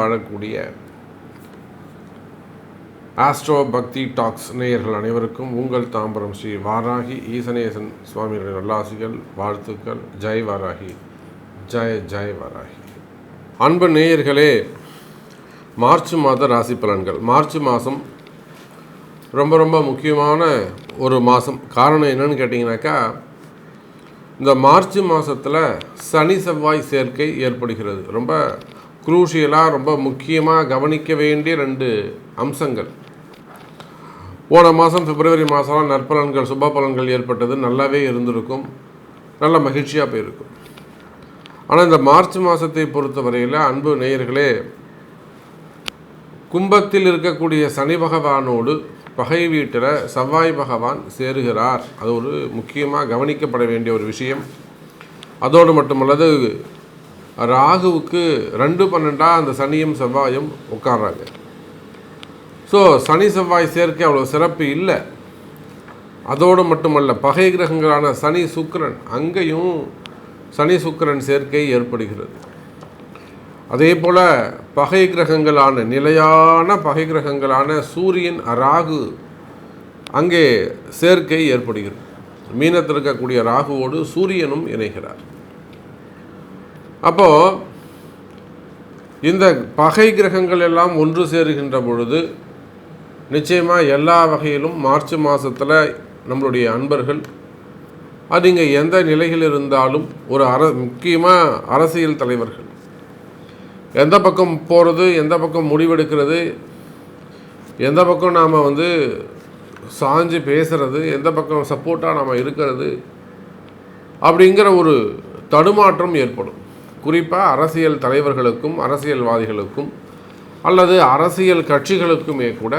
வாழக்கூடிய ஆஸ்ட்ரோ பக்தி டாக்ஸ் நேயர்கள் அனைவருக்கும் உங்கள் தாம்பரம் ஸ்ரீ வாராகி ஈசனேசன் சுவாமிகளின் நல்லாசிகள், வாழ்த்துக்கள். ஜெய் வாராகி, ஜெய் ஜெய் வாராகி. அன்பு நேயர்களே, மார்ச் மாத ராசி பலன்கள். மார்ச் மாதம் ரொம்ப ரொம்ப முக்கியமான ஒரு மாதம். காரணம் என்னன்னு கேட்டிங்கனாக்கா, இந்த மார்ச் மாதத்தில் சனி செவ்வாய் சேர்க்கை ஏற்படுகிறது. ரொம்ப குரூஷியலாக, ரொம்ப முக்கியமாக கவனிக்க வேண்டிய 2 அம்சங்கள். போன மாதம் பிப்ரவரி மாதம்லாம் நற்பலன்கள், சுப பலன்கள் ஏற்பட்டது, நல்லாவே இருந்திருக்கும், நல்ல மகிழ்ச்சியாக போயிருக்கும். ஆனால் இந்த மார்ச் மாதத்தை பொறுத்தவரையில் அன்பு நேயர்களே, கும்பத்தில் இருக்கக்கூடிய சனி பகவானோடு பகை வீட்டில் செவ்வாய் பகவான் சேருகிறார். அது ஒரு முக்கியமாக கவனிக்கப்பட வேண்டிய ஒரு விஷயம். அதோடு மட்டுமல்லது ராகுவுக்கு 2-12 அந்த சனியும் செவ்வாயும் உட்கார்றாங்க. ஸோ சனி செவ்வாய் சேர்க்கை அவ்வளோ சிறப்பு இல்லை. அதோடு மட்டுமல்ல, பகை கிரகங்களான சனி சுக்கிரன், அங்கேயும் சனி சுக்கிரன் சேர்க்கை ஏற்படுகிறது. அதே போல் பகை கிரகங்களான, நிலையான பகை கிரகங்களான சூரியன் ராகு, அங்கே சேர்க்கை ஏற்படுகிறது. மீனத்தில் இருக்கக்கூடிய ராகுவோடு சூரியனும் இணைகிறார். அப்போது இந்த பகை கிரகங்கள் எல்லாம் ஒன்று சேருகின்ற பொழுது நிச்சயமாக எல்லா வகையிலும் மார்ச் மாதத்தில் நம்மளுடைய அன்பர்கள், அது இங்கே எந்த நிலையில் இருந்தாலும், ஒரு முக்கியமாக அரசியல் தலைவர்கள் எந்த பக்கம் போகிறது, எந்த பக்கம் முடிவெடுக்கிறது, எந்த பக்கம் நாம் சாஞ்சு பேசுகிறது, எந்த பக்கம் சப்போர்ட்டாக நாம் இருக்கிறது, அப்படிங்கிற ஒரு தடுமாற்றம் ஏற்படும். குறிப்பாக அரசியல் தலைவர்களுக்கும் அரசியல்வாதிகளுக்கும் அல்லது அரசியல் கட்சிகளுக்குமே கூட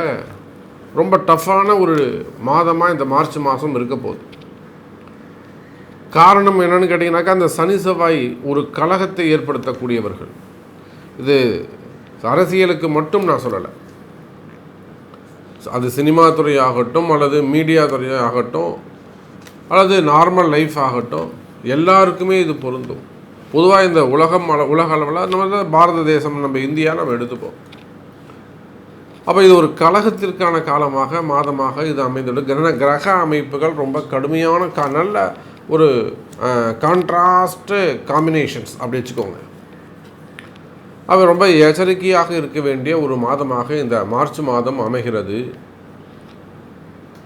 ரொம்ப டஃப்பான ஒரு மாதமாக இந்த மார்ச் மாதம் இருக்க போகுது. காரணம் என்னன்னு கேட்டிங்கனாக்கா, அந்த சனி செவ்வாய் ஒரு கலகத்தை ஏற்படுத்தக்கூடியவர்கள். இது அரசியலுக்கு மட்டும் நான் சொல்லலை, அது சினிமா துறையாகட்டும் அல்லது மீடியா துறையாகட்டும் அல்லது நார்மல் லைஃப் ஆகட்டும், எல்லாருக்குமே இது பொருந்தும். பொதுவாக இந்த உலக அளவில் நம்ம பாரத தேசம், நம்ம இந்தியா நம்ம எடுத்துப்போம். அப்போ இது ஒரு கலகத்திற்கான காலமாக, மாதமாக இது அமைந்துள்ளது. கிரக அமைப்புகள் ரொம்ப கடுமையான நல்ல ஒரு கான்ட்ராஸ்ட்டு காம்பினேஷன்ஸ் அப்படி வச்சுக்கோங்க. அது ரொம்ப எச்சரிக்கையாக இருக்க வேண்டிய ஒரு மாதமாக இந்த மார்ச் மாதம் அமைகிறது.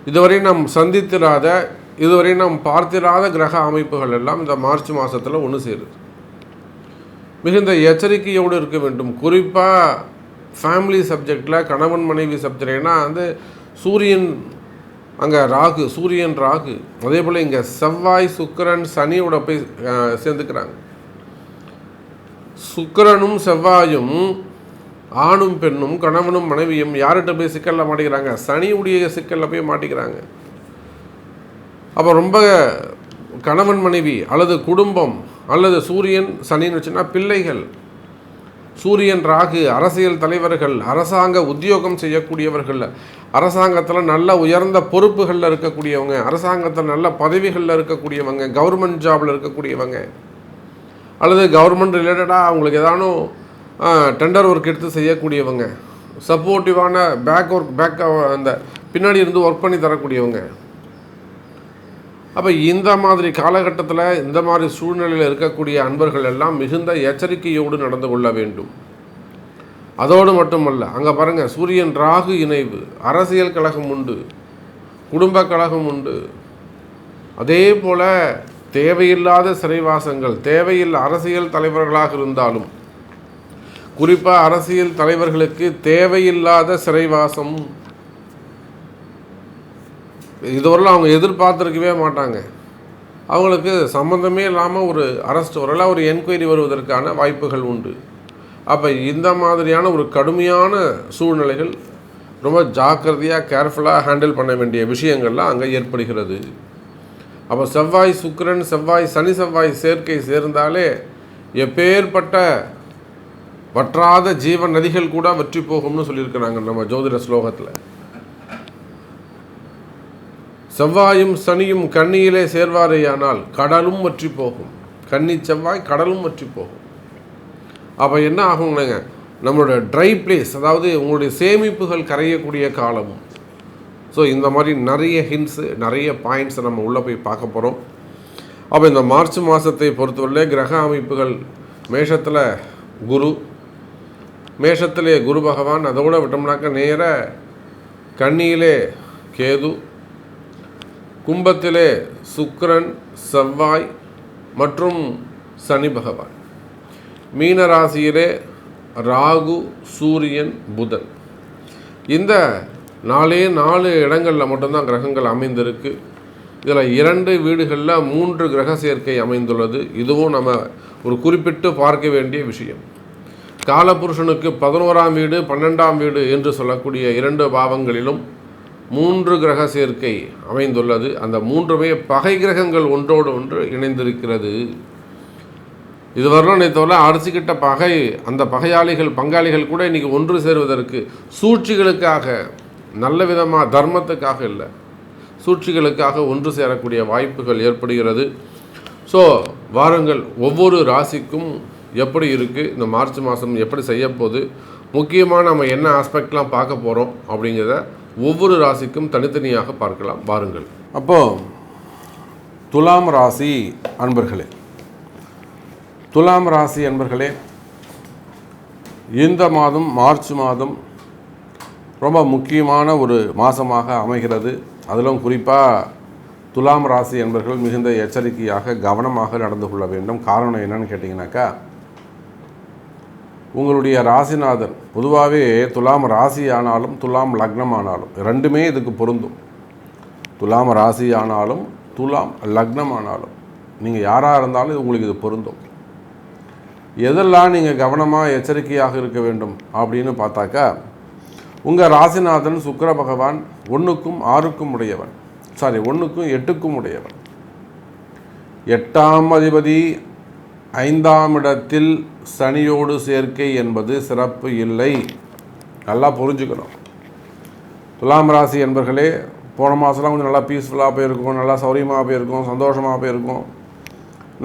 இதுவரை நாம் சந்தித்திராத, இதுவரை நாம் பார்த்திராத கிரக அமைப்புகள் எல்லாம் இந்த மார்ச் மாதத்தில் ஒன்று சேருது. மிகுந்த எச்சரிக்கையோடு இருக்க வேண்டும். குறிப்பாக ஃபேமிலி சப்ஜெக்டில், கணவன் மனைவி சப்ஜெக்ட்னா சூரியன் அங்கே ராகு, சூரியன் ராகு, அதே போல் இங்கே செவ்வாய் சுக்கிரன் சனியோட போய் சேர்ந்துக்கிறாங்க. சுக்கிரனும் செவ்வாயும், ஆணும் பெண்ணும், கணவனும் மனைவியும் யார்கிட்ட போய் சிக்கலில் மாட்டிக்கிறாங்க? சனியுடைய சிக்கலில் போய் மாட்டிக்கிறாங்க. அப்போ ரொம்ப கணவன் மனைவி அல்லது குடும்பம் அல்லது சூரியன் சனின்னு வச்சுன்னா பிள்ளைகள், சூரியன் ராகு அரசியல் தலைவர்கள், அரசாங்க உத்தியோகம் செய்யக்கூடியவர்கள், அரசாங்கத்தில் நல்ல உயர்ந்த பொறுப்புகளில் இருக்கக்கூடியவங்க, அரசாங்கத்தில் நல்ல பதவிகளில் இருக்கக்கூடியவங்க, கவர்மெண்ட் ஜாபில் இருக்கக்கூடியவங்க, அல்லது கவர்மெண்ட் ரிலேட்டடாக அவங்களுக்கு ஏதானும் டெண்டர் ஒர்க் எடுத்து செய்யக்கூடியவங்க, சப்போர்ட்டிவான பேக் அந்த பின்னாடி இருந்து ஒர்க் பண்ணி தரக்கூடியவங்க. அப்போ இந்த மாதிரி காலகட்டத்தில், இந்த மாதிரி சூழ்நிலையில் இருக்கக்கூடிய அன்பர்கள் எல்லாம் மிகுந்த எச்சரிக்கையோடு நடந்து கொள்ள வேண்டும். அதோடு மட்டுமல்ல, அங்கே பாருங்கள், சூரியன் ராகு இணைவு, அரசியல் கழகம் உண்டு, குடும்ப கழகம் உண்டு. அதே போல் தேவையில்லாத சிறைவாசங்கள், தேவையில்லை அரசியல் தலைவர்களாக இருந்தாலும், குறிப்பாக அரசியல் தலைவர்களுக்கு தேவையில்லாத சிறைவாசம் இதுவரையிலும் அவங்க எதிர்பார்த்துருக்கவே மாட்டாங்க. அவங்களுக்கு சம்மந்தமே இல்லாமல் ஒரு அரெஸ்ட் வரல, ஒரு என்கொயரி வருவதற்கான வாய்ப்புகள் உண்டு. அப்போ இந்த மாதிரியான ஒரு கடுமையான சூழ்நிலைகள் ரொம்ப ஜாக்கிரதையாக, கேர்ஃபுல்லாக ஹேண்டில் பண்ண வேண்டிய விஷயங்கள்லாம் அங்கே ஏற்படுகிறது. அப்போ செவ்வாய் சுக்கிரன், சனி செவ்வாய் சேர்க்கை சேர்ந்தாலே எப்பேற்பட்ட வற்றாத ஜீவன் நதிகள் கூட வற்றி போகும்னு சொல்லியிருக்கிறாங்க நம்ம ஜோதிட ஸ்லோகத்தில். செவ்வாயும் சனியும் கன்னியிலே சேர்வாரேயானால் கடலும் வற்றி போகும். கன்னி செவ்வாய் கடலும் வற்றி போகும். அப்போ என்ன ஆகுங்க? நம்மளோட ட்ரை பிளேஸ், அதாவது உங்களுடைய சேமிப்புகள் கரையக்கூடிய காலமும். ஸோ இந்த மாதிரி நிறைய ஹிண்ட்ஸு, நிறைய பாயிண்ட்ஸை நம்ம உள்ளே போய் பார்க்க போகிறோம். அப்போ இந்த மார்ச் மாதத்தை பொறுத்தவரையிலே கிரக அமைப்புகள், மேஷத்தில் குரு, மேஷத்திலே குரு பகவான், அதோடு விட்டோம்னாக்க நேர கன்னியிலே கேது, கும்பத்திலே சுக்கிரன், செவ்வாய் மற்றும் சனி பகவான், மீன ராசியிலே ராகு, சூரியன், புதன். இந்த 4 இடங்களில் மட்டும்தான் கிரகங்கள் அமைந்திருக்கு. இதில் 2 வீடுகளில் 3 கிரக சேர்க்கை அமைந்துள்ளது. இதுவும் நம்ம ஒரு குறிப்பிட்டு பார்க்க வேண்டிய விஷயம். காலபுருஷனுக்கு 11ஆம் வீடு, 12ஆம் வீடு என்று சொல்லக்கூடிய 2 பாவங்களிலும் 3 கிரக சேர்க்கை அமைந்துள்ளது. அந்த 3மே பகை கிரகங்கள் ஒன்றோடு ஒன்று இணைந்திருக்கிறது. இதுவரையிலும் நினைத்தவரை அடிச்சுக்கிட்ட பகை, அந்த பகையாளிகள், பங்காளிகள் கூட இன்றைக்கி ஒன்று சேருவதற்கு சூழ்ச்சிகளுக்காக, நல்ல விதமாக தர்மத்துக்காக இல்லை, சூழ்ச்சிகளுக்காக ஒன்று சேரக்கூடிய வாய்ப்புகள் ஏற்படுகிறது. ஸோ வாருங்கள், ஒவ்வொரு ராசிக்கும் எப்படி இருக்குது, இந்த மார்ச் மாதம் எப்படி செய்யப்போகுது, முக்கியமாக நம்ம என்ன ஆஸ்பெக்ட்லாம் பார்க்க போகிறோம் அப்படிங்கிறத ஒவ்வொரு ராசிக்கும் தனித்தனியாக பார்க்கலாம். வாருங்கள். அப்போது துலாம் ராசி அன்பர்களே, துலாம் ராசி அன்பர்களே, இந்த மாதம் மார்ச் மாதம் ரொம்ப முக்கியமான ஒரு மாதமாக அமைகிறது. அதிலும் குறிப்பாக துலாம் ராசி என்பர்கள் மிகுந்த எச்சரிக்கையாக கவனமாக நடந்து கொள்ள வேண்டும். காரணம் என்னன்னு கேட்டிங்கனாக்கா, உங்களுடைய ராசிநாதன் பொதுவாகவே துலாம் ராசி ஆனாலும் துலாம் லக்னம் ஆனாலும் ரெண்டுமே இதுக்கு பொருந்தும். துலாம் ராசி ஆனாலும் துலாம் லக்னம் ஆனாலும் நீங்கள் யாராக இருந்தாலும் இது உங்களுக்கு இது பொருந்தும். எதெல்லாம் நீங்கள் கவனமாக எச்சரிக்கையாக இருக்க வேண்டும் அப்படின்னு பார்த்தாக்கா, உங்கள் ராசிநாதன் சுக்கிர பகவான் 1க்கும் 6க்கும் உடையவன், 1க்கும் 8க்கும் உடையவன். 8ஆம் அதிபதி 5ஆம் இடத்தில் சனியோடு சேர்க்கை என்பது சிறப்பு இல்லை. நல்லா புரிஞ்சுக்கணும். துலாம் ராசி என்பர்களே, போன மாதம்லாம் கொஞ்சம் நல்லா பீஸ்ஃபுல்லாக போயிருக்கும், நல்லா சௌரியமாக போயிருக்கும், சந்தோஷமாக போயிருக்கும்,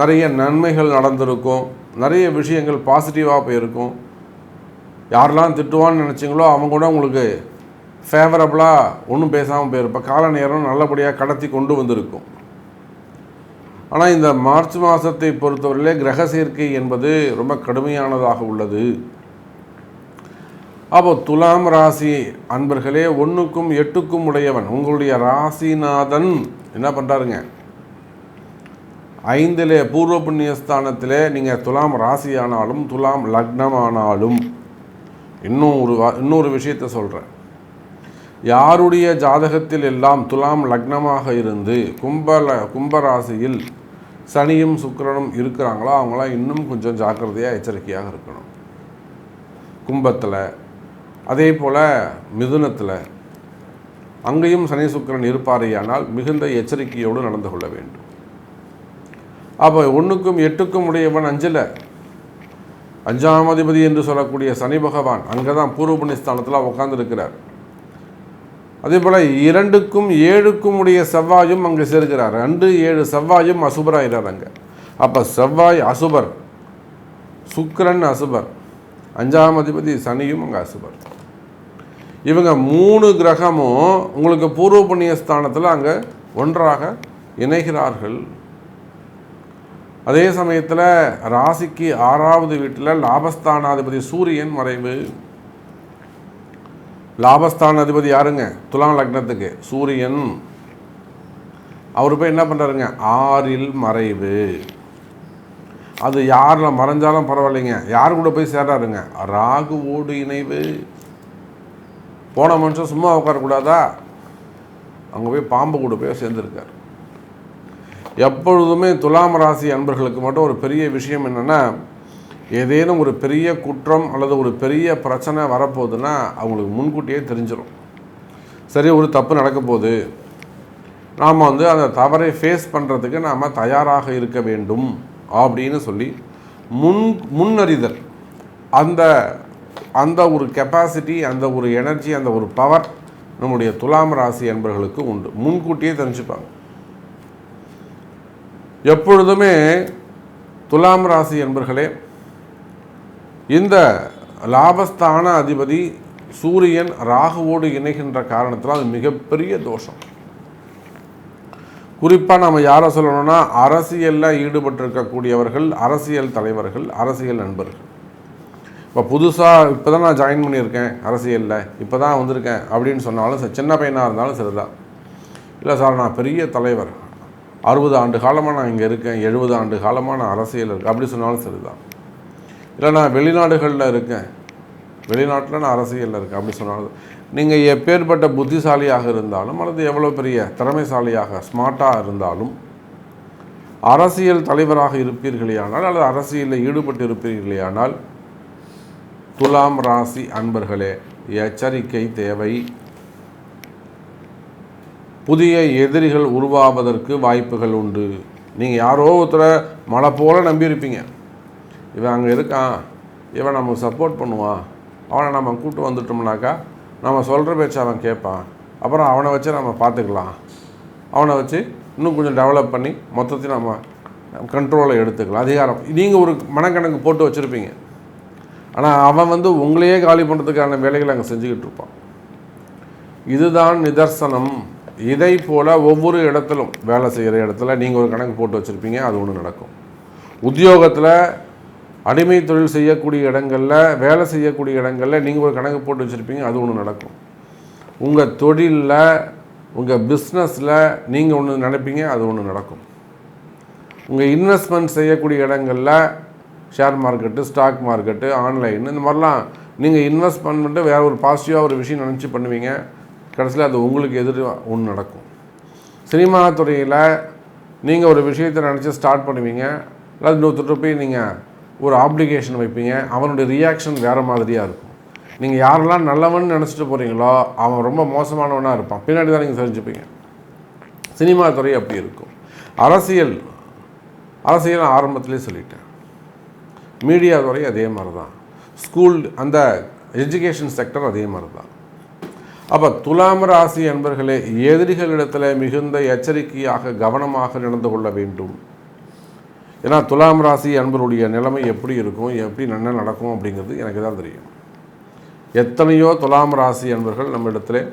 நிறைய நன்மைகள் நடந்திருக்கும், நிறைய விஷயங்கள் பாசிட்டிவாக போயிருக்கும். யாரெல்லாம் திட்டுவான்னு நினச்சிங்களோ அவங்க கூட உங்களுக்கு ஃபேவரபுளாக ஒன்றும் பேசாமல் போயிருப்போம். கால நேரம் நல்லபடியாக கடத்தி கொண்டு வந்திருக்கும். ஆனால் இந்த மார்ச் மாதத்தை பொறுத்தவரையிலே கிரக சேர்க்கை என்பது ரொம்ப கடுமையானதாக உள்ளது. அப்போ துலாம் ராசி அன்பர்களே, 1க்கும் 8க்கும் உடையவன் உங்களுடைய ராசிநாதன் என்ன பண்ணுறாருங்க, 5லே பூர்வ புண்ணியஸ்தானத்திலே நீங்கள் துலாம் ராசி ஆனாலும் துலாம் லக்னம் ஆனாலும், இன்னொரு விஷயத்தை சொல்கிறேன். யாருடைய ஜாதகத்தில் எல்லாம் துலாம் லக்னமாக இருந்து கும்பராசியில் சனியும் சுக்கிரனும் இருக்கிறாங்களோ அவங்களாம் இன்னும் கொஞ்சம் ஜாக்கிரதையாக எச்சரிக்கையாக இருக்கணும். கும்பத்தில், அதே போல் மிதுனத்தில் அங்கேயும் சனி சுக்கிரன் இருப்பாரேயானால் மிகுந்த எச்சரிக்கையோடு நடந்து கொள்ள வேண்டும். அப்போ 1க்கும் 8க்கும் உடையவன் 5ஆம் அதிபதி என்று சொல்லக்கூடிய சனி பகவான் அங்கே தான் பூர்வ புண்ணியஸ்தானத்தில் உட்கார்ந்துருக்கிறார். அதே போல் 2க்கும் 7க்கும் உடைய செவ்வாயும் அங்கே சேர்க்கிறார். 2, 7 செவ்வாயும் அசுபராகிறார் அங்கே. அப்போ செவ்வாய் அசுபர், சுக்கிரன் அசுபர், 5ஆம் அதிபதி சனியும் அங்கே அசுபர். இவங்க 3 கிரகமும் உங்களுக்கு பூர்வ புண்ணியஸ்தானத்தில் அங்கே ஒன்றாக இணைகிறார்கள். அதே சமயத்தில் ராசிக்கு 6வது வீட்டில் லாபஸ்தானாதிபதி சூரியன் மறைவு. லாபஸ்தான அதிபதி யாருங்க, துலாம் லக்னத்துக்கு சூரியன். அவர் போய் என்ன பண்ணுறாருங்க, 6ல் மறைவு. அது யாரில் மறைஞ்சாலும் பரவாயில்லைங்க, யார் கூட போய் சேர்றாருங்க, ராகுவோடு இணைவு. போன மனுஷன் சும்மா உட்காரக்கூடாதா, அங்கே போய் பாம்பு கூட போய் சேர்ந்துருக்கார். எப்பொழுதுமே துலாம் ராசி அன்பர்களுக்கு மட்டும் ஒரு பெரிய விஷயம் என்னென்னா, ஏதேனும் ஒரு பெரிய குற்றம் அல்லது ஒரு பெரிய பிரச்சனை வரப்போகுதுன்னா அவங்களுக்கு முன்கூட்டியே தெரிஞ்சிடும். சரி, ஒரு தப்பு நடக்க போகுது, நாம் அந்த தவறை ஃபேஸ் பண்ணுறதுக்கு நாம் தயாராக இருக்க வேண்டும் அப்படின்னு சொல்லி முன்னறிதல், அந்த ஒரு கெப்பாசிட்டி, அந்த ஒரு எனர்ஜி, அந்த ஒரு பவர் நம்முடைய துலாம் ராசி அன்பர்களுக்கு உண்டு. முன்கூட்டியே தெரிஞ்சுப்பாங்க. எப்பொழுதுமே துலாம் ராசி என்பர்களே, இந்த லாபஸ்தான அதிபதி சூரியன் ராகுவோடு இணைகின்ற காரணத்தில் அது மிகப்பெரிய தோஷம். குறிப்பாக நம்ம யாரை சொல்லணும்னா, அரசியலில் ஈடுபட்டிருக்கக்கூடியவர்கள், அரசியல் தலைவர்கள், அரசியல் நண்பர்கள். இப்போ புதுசாக இப்போ தான் நான் ஜாயின் பண்ணியிருக்கேன் அரசியலில், இப்போ தான் வந்திருக்கேன் அப்படின்னு சொன்னாலும் சின்ன பையனாக இருந்தாலும் சரிதான். இல்லை சார் நான் பெரிய தலைவர், 60 ஆண்டு காலமாக நான் இங்கே இருக்கேன், 70 ஆண்டு காலமாக நான் அரசியல் இருக்கேன் அப்படி சொன்னாலும் சரிதான். இல்லை நான் வெளிநாடுகளில் இருக்கேன், வெளிநாட்டில் நான் அரசியலில் இருக்கேன் அப்படி சொன்னாலும், நீங்கள் எப்பேற்பட்ட புத்திசாலியாக இருந்தாலும் அல்லது எவ்வளோ பெரிய திறமைசாலியாக ஸ்மார்ட்டாக இருந்தாலும் அரசியல் தலைவராக இருப்பீர்களேயானால் அல்லது அரசியலில் ஈடுபட்டு இருப்பீர்களேயானால் துலாம் ராசி அன்பர்களே எச்சரிக்கை தேவை. புதிய எதிரிகள் உருவாவதற்கு வாய்ப்புகள் உண்டு. நீங்கள் யாரோ ஒருத்தரை மழை போல் நம்பியிருப்பீங்க, இவன் அங்கே இருக்கான், இவன் நமக்கு சப்போர்ட் பண்ணுவான், அவனை நம்ம கூப்பிட்டு வந்துட்டோம்னாக்கா நம்ம சொல்கிற பேச்சு அவன் கேட்பான், அப்புறம் அவனை வச்சு நம்ம பார்த்துக்கலாம், அவனை வச்சு இன்னும் கொஞ்சம் டெவலப் பண்ணி மொத்தத்தையும் நம்ம கண்ட்ரோலை எடுத்துக்கலாம், அதிகாரம் நீங்கள் ஒரு மனக்கணக்கு போட்டு வச்சுருப்பீங்க. ஆனால் அவன் உங்களையே காலி பண்ணுறதுக்கான வேலைகளை அங்கே செஞ்சுக்கிட்டு இருப்பான். இதுதான் நிதர்சனம். இதை போல் ஒவ்வொரு இடத்திலும் வேலை செய்கிற இடத்துல நீங்கள் ஒரு கணக்கு போட்டு வச்சுருப்பீங்க, அது ஒன்று நடக்கும். உத்தியோகத்தில் அடிமை தொழில் செய்யக்கூடிய இடங்களில், வேலை செய்யக்கூடிய இடங்களில் நீங்கள் ஒரு கணக்கு போட்டு வச்சுருப்பீங்க, அது ஒன்று நடக்கும். உங்கள் தொழிலில், உங்கள் பிஸ்னஸில் நீங்கள் ஒன்று நினைப்பீங்க, அது ஒன்று நடக்கும். உங்கள் இன்வெஸ்ட்மெண்ட் செய்யக்கூடிய இடங்களில் share market, stock market, online, இந்த மாதிரிலாம் நீங்கள் இன்வெஸ்ட் பண்ணிட்டு வேறு ஒரு பாசிட்டிவாக ஒரு விஷயம் நினச்சி பண்ணுவீங்க, கடைசியில் அது உங்களுக்கு எதிர் ஒன்று நடக்கும். சினிமா துறையில் நீங்கள் ஒரு விஷயத்தை நினச்சி ஸ்டார்ட் பண்ணுவீங்க, அல்லது இன்னொருத்தர் போய் நீங்கள் ஒரு ஆப்ளிகேஷன் வைப்பீங்க, அவனுடைய ரியாக்ஷன் வேறு மாதிரியாக இருக்கும். நீங்கள் யாரெல்லாம் நல்லவன் நினச்சிட்டு போகிறீங்களோ அவன் ரொம்ப மோசமானவனாக இருப்பான், பின்னாடி தான் நீங்கள் தெரிஞ்சுப்பீங்க. சினிமா துறை அப்படி இருக்கும். அரசியல் ஆரம்பத்திலே சொல்லிட்டேன். மீடியா துறை அதே மாதிரி தான். ஸ்கூல், அந்த எஜுகேஷன் செக்டர் அதே மாதிரி தான். அப்போ துலாம் ராசி என்பர்களே எதிரிகளிடத்தில் மிகுந்த எச்சரிக்கையாக கவனமாக நடந்து கொள்ள வேண்டும். ஏன்னா துலாம் ராசி அன்பருடைய நிலைமை எப்படி இருக்கும், எப்படி என்ன நடக்கும் அப்படிங்கிறது எனக்கு தான் தெரியும். எத்தனையோ துலாம் ராசி அன்பர்கள் நம்ம இடத்துல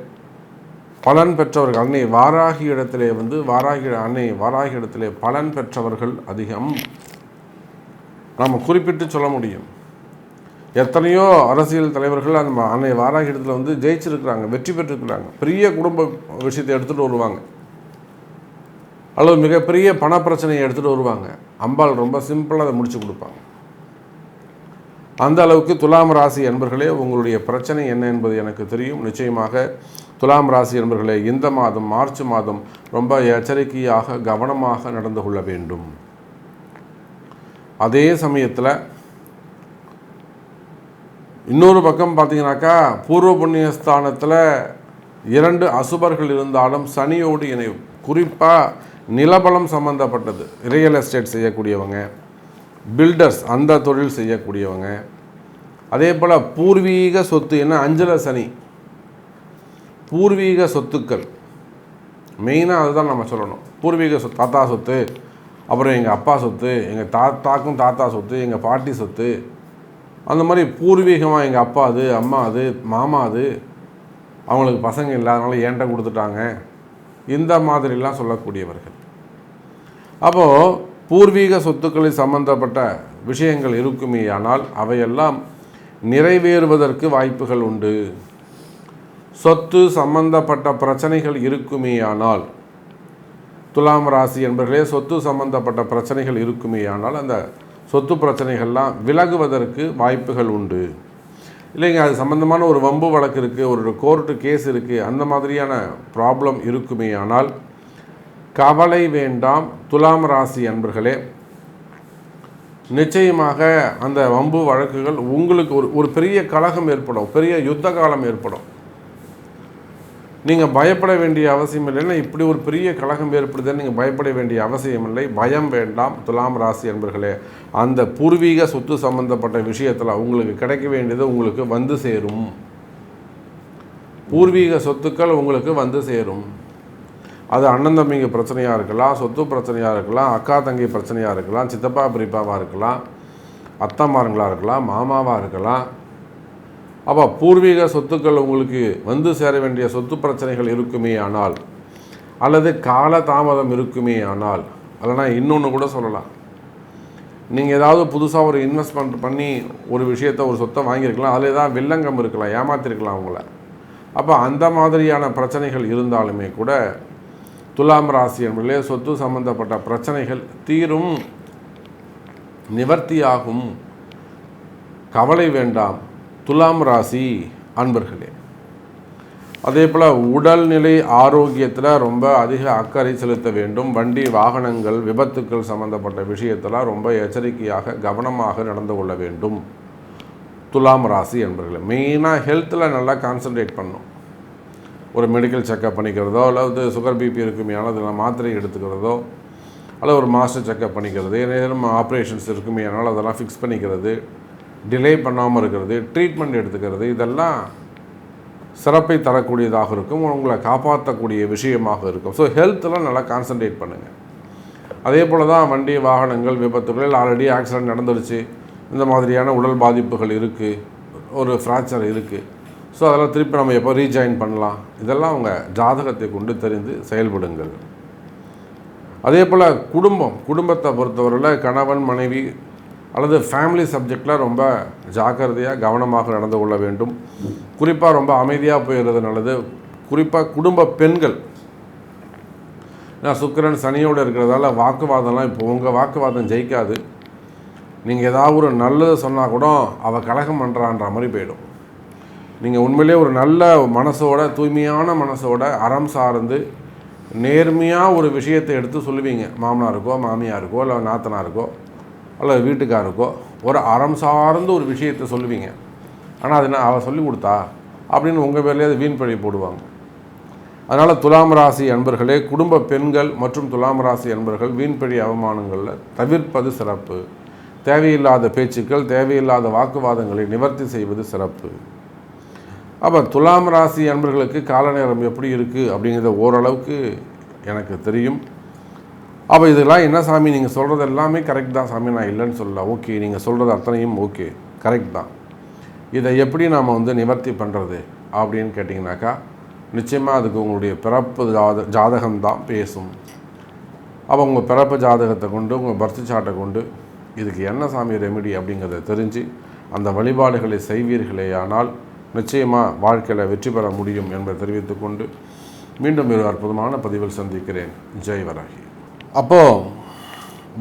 பலன் பெற்றவர்கள், அன்னை வாராகி இடத்திலே வாராகி இடத்திலே பலன் பெற்றவர்கள் அதிகம். நாம் குறிப்பிட்டு சொல்ல முடியும். எத்தனையோ அரசியல் தலைவர்கள் அந்த அன்னை வாராகி இடத்துல ஜெயிச்சிருக்கிறாங்க, வெற்றி பெற்றிருக்கிறாங்க. பெரிய குடும்ப விஷயத்தை எடுத்துகிட்டு வருவாங்க, அல்லது மிகப்பெரிய பண பிரச்சனையை எடுத்துகிட்டு வருவாங்க. அம்பாள் ரொம்ப சிம்பிளாக அதை முடிச்சு கொடுப்பாங்க. அந்த அளவுக்கு துலாம் ராசி என்பர்களே உங்களுடைய பிரச்சனை என்ன என்பது எனக்கு தெரியும். நிச்சயமாக துலாம் ராசி என்பர்களே இந்த மாதம், மார்ச் மாதம் ரொம்ப எச்சரிக்கையாக கவனமாக நடந்து கொள்ள வேண்டும். அதே சமயத்தில் இன்னொரு பக்கம் பார்த்தீங்கன்னாக்கா, பூர்வ புண்ணியஸ்தானத்தில் 2 அசுபர்கள் இருந்தாலும் சனியோடு இணையும். குறிப்பாக நிலபலம் சம்பந்தப்பட்டது, ரியல் எஸ்டேட் செய்யக்கூடியவங்க, பில்டர்ஸ் அந்த தொழில் செய்யக்கூடியவங்க, அதே போல் பூர்வீக சொத்து, என்ன 5ல் சனி, பூர்வீக சொத்துக்கள் மெயினாக அதுதான் நம்ம சொல்லணும். பூர்வீக சொத்து, தாத்தா சொத்து, அப்புறம் எங்கள் அப்பா சொத்து, எங்கள் தாத்தாக்கும் தாத்தா சொத்து, எங்கள் பாட்டி சொத்து, அந்த மாதிரி பூர்வீகமாக எங்கள் அப்பா அது, அம்மா அது, மாமா அது, அவங்களுக்கு பசங்க இல்லை அதனால ஏன்ட்ட கொடுத்துட்டாங்க, இந்த மாதிரிலாம் சொல்லக்கூடியவர்கள். அப்போது பூர்வீக சொத்துக்களை சம்பந்தப்பட்ட விஷயங்கள் இருக்குமே, ஆனால் அவையெல்லாம் நிறைவேறுவதற்கு வாய்ப்புகள் உண்டு. சொத்து சம்பந்தப்பட்ட பிரச்சனைகள் இருக்குமே ஆனால், துலாம் ராசி என்பர்களே சொத்து சம்பந்தப்பட்ட பிரச்சனைகள் இருக்குமே ஆனால் அந்த சொத்து பிரச்சனைகள்லாம் விலகுவதற்கு வாய்ப்புகள் உண்டு. இல்லைங்க அது சம்பந்தமான ஒரு வம்பு வழக்கு இருக்குது, ஒரு கோர்ட்டு கேஸ் இருக்குது, அந்த மாதிரியான ப்ராப்ளம் இருக்குமே ஆனால் கவலை வேண்டாம் துலாம் ராசி அன்பர்களே. நிச்சயமாக அந்த வம்பு வழக்குகள் உங்களுக்கு ஒரு பெரிய கலகம் ஏற்படும், பெரிய யுத்த காலம் ஏற்படும். நீங்கள் பயப்பட வேண்டிய அவசியம் இல்லைன்னா இப்படி ஒரு பெரிய கலகம் ஏற்படுதுன்னு நீங்கள் பயப்பட வேண்டிய அவசியம் இல்லை. பயம் வேண்டாம் துலாம் ராசி அன்பர்களே. அந்த பூர்வீக சொத்து சம்பந்தப்பட்ட விஷயத்தில் உங்களுக்கு கிடைக்க வேண்டியது உங்களுக்கு வந்து சேரும். பூர்வீக சொத்துக்கள் உங்களுக்கு வந்து சேரும். அது அண்ணன் தம்பிங்க பிரச்சனையாக இருக்கலாம், சொத்து பிரச்சனையாக இருக்கலாம், அக்கா தங்கி பிரச்சனையாக இருக்கலாம், சித்தப்பா பெரியப்பாவாக இருக்கலாம், அத்தம்மாருங்களாக இருக்கலாம், மாமாவாக இருக்கலாம், அப்போ பூர்வீக சொத்துக்கள் உங்களுக்கு வந்து சேர வேண்டிய சொத்து பிரச்சனைகள் இருக்குமே ஆனால், அல்லது கால தாமதம் இருக்குமே ஆனால், இல்லைனா இன்னொன்று கூட சொல்லலாம், நீங்கள் ஏதாவது புதுசாக ஒரு இன்வெஸ்ட்மெண்ட் பண்ணி ஒரு விஷயத்தை ஒரு சொத்தை வாங்கியிருக்கலாம், அதில் ஏதாவது வில்லங்கம் இருக்கலாம், ஏமாற்றிருக்கலாம் அவங்கள. அப்போ அந்த மாதிரியான பிரச்சனைகள் இருந்தாலுமே கூட துலாம் ராசி என்பதிலே சொத்து சம்பந்தப்பட்ட பிரச்சனைகள் தீரும், நிவர்த்தியாகும். கவலை வேண்டாம் துலாம் ராசி அன்பர்களே. அதே போல் உடல்நிலை ஆரோக்கியத்தில் ரொம்ப அதிக அக்கறை செலுத்த வேண்டும். வண்டி வாகனங்கள் விபத்துக்கள் சம்பந்தப்பட்ட விஷயத்தில் ரொம்ப எச்சரிக்கையாக கவனமாக நடந்து கொள்ள வேண்டும் துலாம் ராசி என்பர்களே. மெயினாக ஹெல்த்தில் நல்லா கான்சன்ட்ரேட் பண்ணும். ஒரு மெடிக்கல் செக்கப் பண்ணிக்கிறதோ, அல்லது சுகர் பிபி இருக்குமே ஆனால் அதில் மாத்திரை எடுத்துக்கிறதோ, அல்லது ஒரு மாஸ்டர் செக்கப் பண்ணிக்கிறது, நேரம் ஆப்ரேஷன்ஸ் இருக்குமே ஆனால் அதெல்லாம் ஃபிக்ஸ் பண்ணிக்கிறது, டிலே பண்ணாமல் இருக்கிறது, ட்ரீட்மெண்ட் எடுத்துக்கிறது, இதெல்லாம் சிறப்பை தரக்கூடியதாக இருக்கும், உங்களை காப்பாற்றக்கூடிய விஷயமாக இருக்கும். ஸோ ஹெல்த்தில் நல்லா கான்சன்ட்ரேட் பண்ணுங்கள். அதே போல் தான் வண்டி வாகனங்கள் விபத்துகளில் ஆல்ரெடி ஆக்சிடென்ட் நடந்துடுச்சு, இந்த மாதிரியான உடல் பாதிப்புகள் இருக்குது, ஒரு ஃப்ராக்சர் இருக்குது, ஸோ அதெல்லாம் திருப்பி நம்ம எப்போ ரீஜாயின் பண்ணலாம், இதெல்லாம் அவங்க ஜாதகத்தை கொண்டு தெரிந்து செயல்படுங்கள். அதே போல் குடும்பத்தை பொறுத்தவரையில் கணவன் மனைவி அல்லது ஃபேமிலி சப்ஜெக்டில் ரொம்ப ஜாக்கிரதையாக கவனமாக நடந்து கொள்ள வேண்டும். குறிப்பாக ரொம்ப அமைதியாக போயிடுறது நல்லது. குறிப்பாக குடும்ப பெண்கள், நான் சுக்கிரன் சனியோடு இருக்கிறதால வாக்குவாதம்லாம் இப்போ உங்கள் வாக்குவாதம் ஜெயிக்காது. நீங்கள் ஏதாவது ஒரு நல்லது சொன்னால் கூட அவள் கலகம் பண்ணுறான்ற மாதிரி போயிடும். நீங்கள் உண்மையிலே ஒரு நல்ல மனசோட, தூய்மையான மனசோட, அறம் சார்ந்து நேர்மையாக ஒரு விஷயத்தை எடுத்து சொல்லுவீங்க. மாமனாருக்கோ மாமியாருக்கோ இல்லை நாத்தனாருக்கோ அல்லது வீட்டுக்காருக்கோ ஒரு அறம் சார்ந்து ஒரு விஷயத்தை சொல்லுவீங்க. ஆனால் அது நான் அவள் சொல்லி கொடுத்தா அப்படின்னு உங்கள் பேர்லேயே அது வீண் பழி போடுவாங்க. அதனால் துலாம் ராசி அன்பர்களே, குடும்ப பெண்கள் மற்றும் துலாம் ராசி அன்பர்கள் வீண்பழி அவமானங்களில் தவிர்ப்பது சிறப்பு. தேவையில்லாத பேச்சுக்கள், தேவையில்லாத வாக்குவாதங்களை நிவர்த்தி செய்வது சிறப்பு. அப்போ துலாம் ராசி அன்பர்களுக்கு கால நேரம் எப்படி இருக்குது அப்படிங்கிறத ஓரளவுக்கு எனக்கு தெரியும். அப்போ இதெல்லாம் என்ன சாமி நீங்கள் சொல்கிறது எல்லாமே கரெக்ட் தான் சாமி, நான் இல்லைன்னு சொல்லல. ஓகே, நீங்கள் சொல்கிறது அத்தனையும் ஓகே, கரெக்ட் தான். இதை எப்படி நாம் நிவர்த்தி பண்ணுறது அப்படின்னு கேட்டிங்கனாக்கா, நிச்சயமாக அதுக்கு உங்களுடைய பிறப்பு ஜாதகம்தான் பேசும். அப்போ உங்கள் பிறப்பு ஜாதகத்தை கொண்டு, உங்கள் பர்த் சார்ட்டை கொண்டு இதுக்கு என்ன சாமி ரெமெடி அப்படிங்கிறத தெரிஞ்சு அந்த வழிபாடுகளை செய்வீர்களே ஆனால் நிச்சயமாக வாழ்க்கையில் வெற்றி பெற முடியும் என்பதை தெரிவித்துக்கொண்டு மீண்டும் ஒரு அற்புதமான பதிவில் சந்திக்கிறேன். ஜெய் வராகி. அப்போது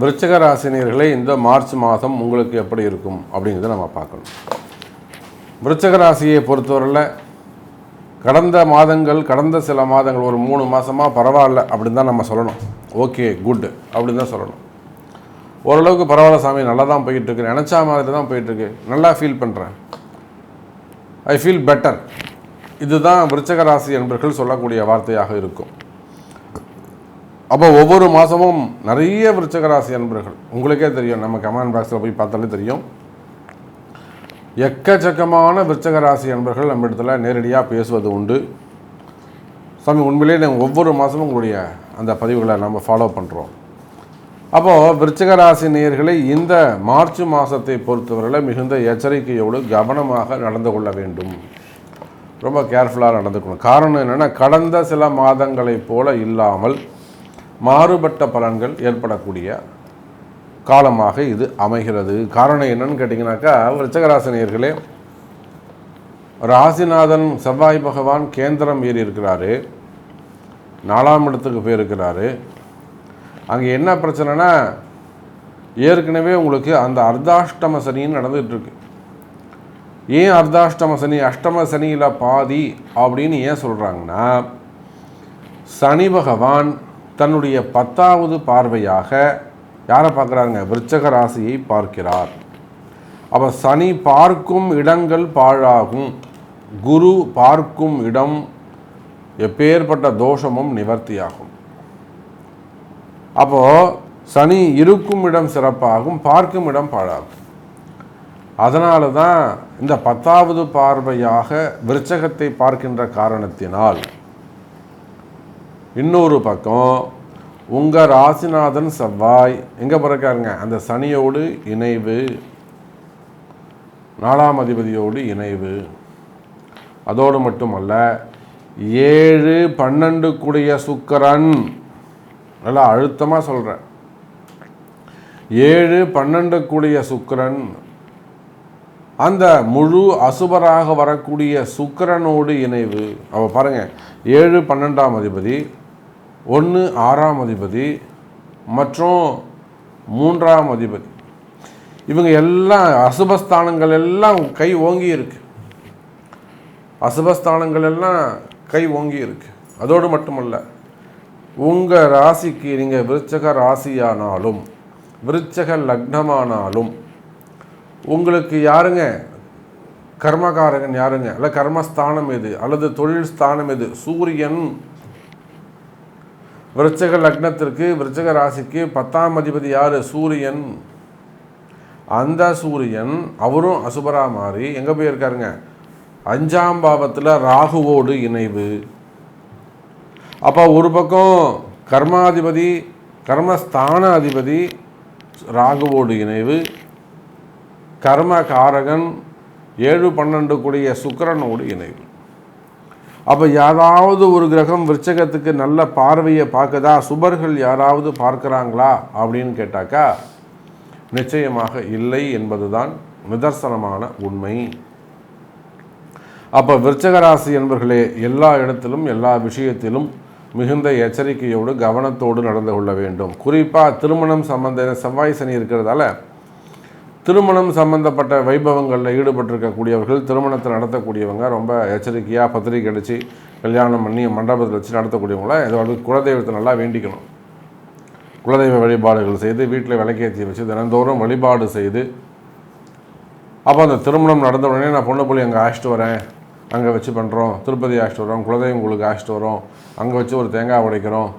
விருச்சிக ராசினியர்களே, இந்த மார்ச் மாதம் உங்களுக்கு எப்படி இருக்கும் அப்படிங்கிறத நம்ம பார்க்கணும். விருச்சிக ராசியை பொறுத்தவரையில் கடந்த சில மாதங்கள் ஒரு 3 மாதமாக பரவாயில்ல அப்படின்னு தான் நம்ம சொல்லணும். ஓகே, குட் அப்படின்னு தான் சொல்லணும். ஓரளவுக்கு பரவாயில்ல சாமி, நல்லா தான் போயிட்டுருக்கு, நினச்சா மாதிரி தான் போயிட்டுருக்கு, நல்லா ஃபீல் பண்ணுறேன், ஐ ஃபீல் பெட்டர். இதுதான் விருச்சிக ராசி என்பர்கள் சொல்லக்கூடிய வார்த்தையாக இருக்கும். அப்போ ஒவ்வொரு மாதமும் நிறைய விருச்சிக ராசி அன்பர்கள், உங்களுக்கே தெரியும், நம்ம கமெண்ட் பாக்ஸில் போய் பார்த்தாலே தெரியும், எக்கச்சக்கமான விருச்சிக ராசி அன்பர்கள் நம்ம இடத்துல நேரடியாக பேசுவது உண்டு. சாமி உண்மையிலே நாங்கள் ஒவ்வொரு மாதமும் உங்களுடைய அந்த பதிவுகளை நம்ம ஃபாலோ பண்ணுறோம். அப்போது விருச்சிக ராசி நேயர்களை இந்த மார்ச் மாதத்தை பொறுத்தவரையில் மிகுந்த எச்சரிக்கையோடு கவனமாக நடந்து கொள்ள வேண்டும். ரொம்ப கேர்ஃபுல்லாக நடந்துக்கணும். காரணம் என்னென்னா, கடந்த சில மாதங்களைப் போல இல்லாமல் மாறுபட்ட பலன்கள் ஏற்படக்கூடிய காலமாக இது அமைகிறது. காரணம் என்னன்னு கேட்டிங்கனாக்கா, விருச்சிக ராசி நேயர்களே, ராசிநாதன் செவ்வாய் பகவான் கேந்திரம் ஏறி இருக்கிறாரு, 4ஆம் இடத்துக்கு போயிருக்கிறாரு. அங்கே என்ன பிரச்சனைனா, ஏற்கனவே உங்களுக்கு அந்த அர்த்தாஷ்டம சனின்னு நடந்துகிட்ருக்கு. ஏன் அர்த்தாஷ்டம சனி, அஷ்டம சனியில் பாதி அப்படின்னு ஏன் சொல்கிறாங்கன்னா, சனி பகவான் தன்னுடைய 10வது பார்வையாக யாரை பார்க்குறாருங்க, விருச்சிக ராசியை பார்க்கிறார். அப்போ சனி பார்க்கும் இடங்கள் பாழாகும், குரு பார்க்கும் இடம் எப்பேற்பட்ட தோஷமும் நிவர்த்தியாகும். அப்போது சனி இருக்கும் இடம் சிறப்பாகும், பார்க்கும் இடம் பாழாகும். அதனால தான் இந்த 10வது பார்வையாக விருச்சகத்தை பார்க்கின்ற காரணத்தினால் இன்னொரு பக்கம் உங்கள் ராசிநாதன் செவ்வாய் எங்கே பிறக்காருங்க, அந்த சனியோடு இணைவு, 4ஆம் அதிபதியோடு இணைவு. அதோடு மட்டுமல்ல 7 12 கூடிய சுக்கிரன், நல்லா அழுத்தமாக சொல்கிறேன், 7 12 கூடிய சுக்கிரன் அந்த முழு அசுபராக வரக்கூடிய சுக்கிரனோடு இணைவு. அவ பாருங்கள், 7 12ஆம் அதிபதி, 1 6ஆம் அதிபதி மற்றும் 3ஆம் அதிபதி, இவங்க எல்லாம் அசுபஸ்தானங்கள் எல்லாம் கை ஓங்கி இருக்கு. அசுபஸ்தானங்கள் எல்லாம் கை ஓங்கி இருக்கு. அதோடு மட்டுமல்ல, உங்கள் ராசிக்கு நீங்கள் விருச்சக ராசியானாலும் விருச்சக லக்னமானாலும் உங்களுக்கு யாருங்க கர்மகாரகன், யாருங்க அல்ல கர்மஸ்தானம் எது அல்லது தொழில் ஸ்தானம் எது? சூரியன். விருச்சக லக்னத்திற்கு விருச்சக ராசிக்கு 10ஆம் அதிபதி யார்? சூரியன். அந்த சூரியன் அவரும் அசுபரா மாறி எங்கே போயிருக்காருங்க? 5ஆம் பாவத்தில் ராகுவோடு இணைவு. அப்போ ஒரு பக்கம் கர்மாதிபதி கர்மஸ்தான அதிபதி ராகுவோடு இணைவு, கர்மகாரகன் 7 12 கூடிய சுக்கிரனோடு இணைவு. அப்போ யாராவது ஒரு கிரகம் விருச்சகத்துக்கு நல்ல பார்வையை பார்க்குதா? சுபர்கள் யாராவது பார்க்குறாங்களா அப்படின்னு கேட்டாக்கா நிச்சயமாக இல்லை என்பதுதான் நிதர்சனமான உண்மை. அப்போ விருச்சக ராசி என்பவர்களே, எல்லா இடத்திலும் எல்லா விஷயத்திலும் மிகுந்த எச்சரிக்கையோடு கவனத்தோடு நடந்து கொள்ள வேண்டும். குறிப்பாக திருமணம் சம்பந்த செவ்வாய் சனி இருக்கிறதால திருமணம் சம்பந்தப்பட்ட வைபவங்களில் ஈடுபட்டிருக்கக்கூடியவர்கள், திருமணத்தை நடத்தக்கூடியவங்க ரொம்ப எச்சரிக்கையாக பத்திரிக்கை அடித்து கல்யாணம் பண்ணி மண்டபத்தில் வச்சு நடத்தக்கூடியவங்களாம் இதோட குலதெய்வத்தை நல்லா வேண்டிக்கணும். குலதெய்வ வழிபாடுகள் செய்து வீட்டில் விளக்கேற்றி வச்சு தினந்தோறும் வழிபாடு செய்து, அப்போ அந்த திருமணம் நடந்த உடனே நான் பொண்ணு போய் அங்கே அழைச்சிட்டு வரேன், அங்கே வச்சு பண்ணுறோம், திருப்பதி அழைச்சிட்டு வரோம், குலதெய்வம் உங்களுக்கு அழைச்சிட்டு வரோம், அங்கே வச்சு ஒரு தேங்காய் உடைக்கிறோம்,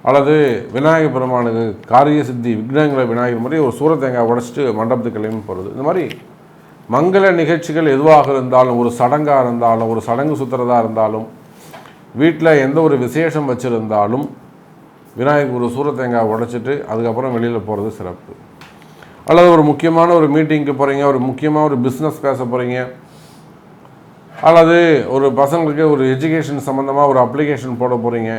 அல்லது விநாயகர் பெருமானுக்கு காரிய சித்தி விக்னங்களை விநாயகர் மாதிரி ஒரு சூர தேங்காய் உடைச்சிட்டு மண்டபத்துக்கு கிளம்பி போகிறது. இந்த மாதிரி மங்கள நிகழ்ச்சிகள் எதுவாக இருந்தாலும், ஒரு சடங்காக இருந்தாலும், ஒரு சடங்கு சுற்றுறதா இருந்தாலும், வீட்டில் எந்த ஒரு விசேஷம் வச்சுருந்தாலும் விநாயகர் ஒரு சூர தேங்காய் உடைச்சிட்டு அதுக்கப்புறம் வெளியில் போகிறது சிறப்பு. அல்லது ஒரு முக்கியமான ஒரு மீட்டிங்க்கு போகிறீங்க, ஒரு முக்கியமாக ஒரு பிஸ்னஸ் பேச போகிறீங்க, அல்லது ஒரு பசங்களுக்கு ஒரு எஜுகேஷன் சம்மந்தமாக ஒரு அப்ளிகேஷன் போட போகிறீங்க,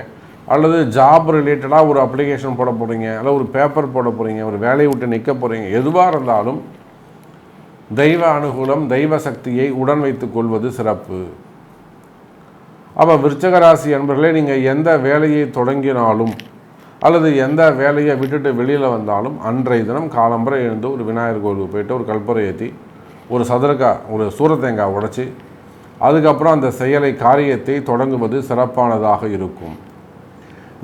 அல்லது ஜாப் ரிலேட்டடாக ஒரு அப்ளிகேஷன் போட போகிறீங்க, அல்லது ஒரு பேப்பர் போட போகிறீங்க, ஒரு வேலையை விட்டு நிற்க போகிறீங்க, எதுவாக இருந்தாலும் தெய்வ அனுகூலம் தெய்வ சக்தியை உடன் வைத்துக் கொள்வது சிறப்பு. அப்போ விருச்சக ராசி என்பர்களே, நீங்கள் எந்த வேலையை தொடங்கினாலும் அல்லது எந்த வேலையை விட்டுட்டு வெளியில் வந்தாலும் அன்றைய தினம் காலம்பரை எழுந்து ஒரு விநாயகர் கோவிலுக்கு போய்ட்டு ஒரு கல்பரை ஏற்றி ஒரு சதுரக்காய் ஒரு சூரத்தேங்காய் உடைச்சி அதுக்கப்புறம் அந்த செயலை காரியத்தை தொடங்குவது சிறப்பானதாக இருக்கும்.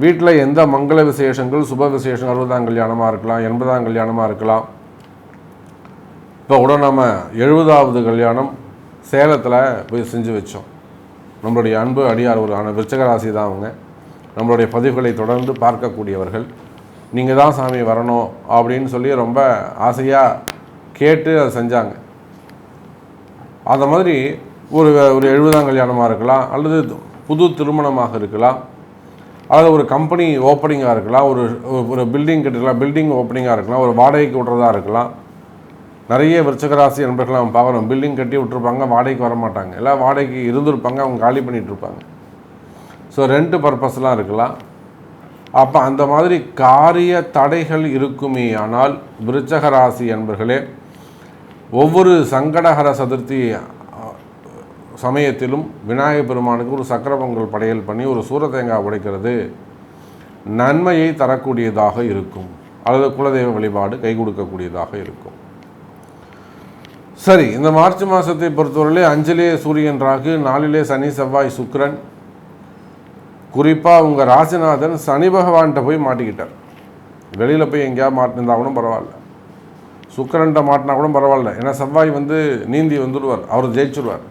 வீட்டில் எந்த மங்கள விசேஷங்கள் சுப விசேஷம் 60ஆம் கல்யாணமாக இருக்கலாம், 80ஆம் கல்யாணமாக இருக்கலாம். இப்போ கூட நம்ம 70ஆவது கல்யாணம் சேலத்தில் போய் செஞ்சு வச்சோம். நம்மளுடைய அன்பு அடியார் ஒரு விருச்சக ராசி தான் அவங்க. நம்மளுடைய பதிவுகளை தொடர்ந்து பார்க்கக்கூடியவர்கள். நீங்கள் தான் சாமி வரணும் அப்படின்னு சொல்லி ரொம்ப ஆசையாக கேட்டு அதை செஞ்சாங்க. அந்த மாதிரி ஒரு 70ஆம் கல்யாணமாக இருக்கலாம், அல்லது புது திருமணமாக இருக்கலாம், அல்லது ஒரு கம்பெனி ஓப்பனிங்காக இருக்கலாம், ஒரு பில்டிங் கட்டிருக்கலாம், பில்டிங் ஓப்பனிங்காக இருக்கலாம், ஒரு வாடகைக்கு விட்றதா இருக்கலாம். நிறைய விருச்சகராசி நண்பர்கள் நம்ம பார்க்குறோம், பில்டிங் கட்டி விட்டுருப்பாங்க, வாடகைக்கு வர மாட்டாங்க, எல்லாம் வாடகைக்கு இருந்திருப்பாங்க, அவங்க காலி பண்ணிகிட்ருப்பாங்க. ஸோ ரெண்ட் பர்பஸ்லாம் இருக்கலாம். அப்போ அந்த மாதிரி காரிய தடைகள் இருக்குமே. ஆனால் விருச்சக ராசி என்பர்களே, ஒவ்வொரு சங்கடஹர சதுர்த்தி சமயத்திலும் விநாயகர் பெருமானுக்கு ஒரு சக்கர பொங்கல் படையல் பண்ணி ஒரு சூரத்தேங்காய் உடைக்கிறது நன்மையை தரக்கூடியதாக இருக்கும், அல்லது குலதெய்வ வழிபாடு கை கொடுக்கக்கூடியதாக இருக்கும். சரி, இந்த மார்ச் மாதத்தை பொறுத்தவரையிலே 5லே சூரியன் ராகு, 4லே சனி செவ்வாய் சுக்கிரன். குறிப்பாக உங்கள் ராசிநாதன் சனி பகவான்கிட்ட போய் மாட்டிக்கிட்டார். வெளியில் போய் எங்கேயாவது மாட்டிருந்தா கூட பரவாயில்ல, சுக்கிரன்கிட்ட மாட்டினா கூட பரவாயில்ல, ஏன்னா செவ்வாய் நீந்தி வந்துடுவார், அவர் ஜெயிச்சுடுவார்.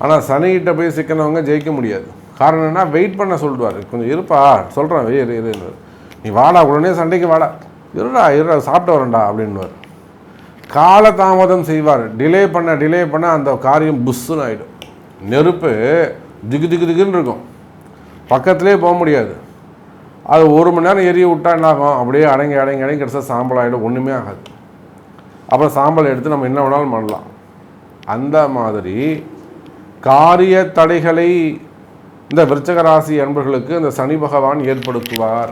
ஆனால் சனிகிட்ட போய் சிக்கனவங்க ஜெயிக்க முடியாது. காரணம் என்ன? வெயிட் பண்ண சொல்லிடுவார். கொஞ்சம் இருப்பா, சொல்கிறேன், இரு, நீ வாடா, உடனே சண்டைக்கு வாடா, இருடா சாப்பிட்டு வரேன்டா அப்படின்வார். காலதாமதம் செய்வார். டிலே பண்ண அந்த காரியம் புஷ்ஷுன்னு ஆகிடும். நெருப்பு திகுன்னு இருக்கும், பக்கத்துலேயே போக முடியாது. அது 1 மணி நேரம் எரிய விட்டா என்ன ஆகும்? அப்படியே அடங்கி கிடச்சா சாம்பல் ஆகிடும், ஒன்றுமே ஆகாது. அப்புறம் சாம்பல் எடுத்து நம்ம என்ன வேணாலும் பண்ணலாம். அந்த மாதிரி காரிய தடைகளை இந்த விருச்சிக ராசி அன்பர்களுக்கு இந்த சனி பகவான் ஏற்படுத்துவார்.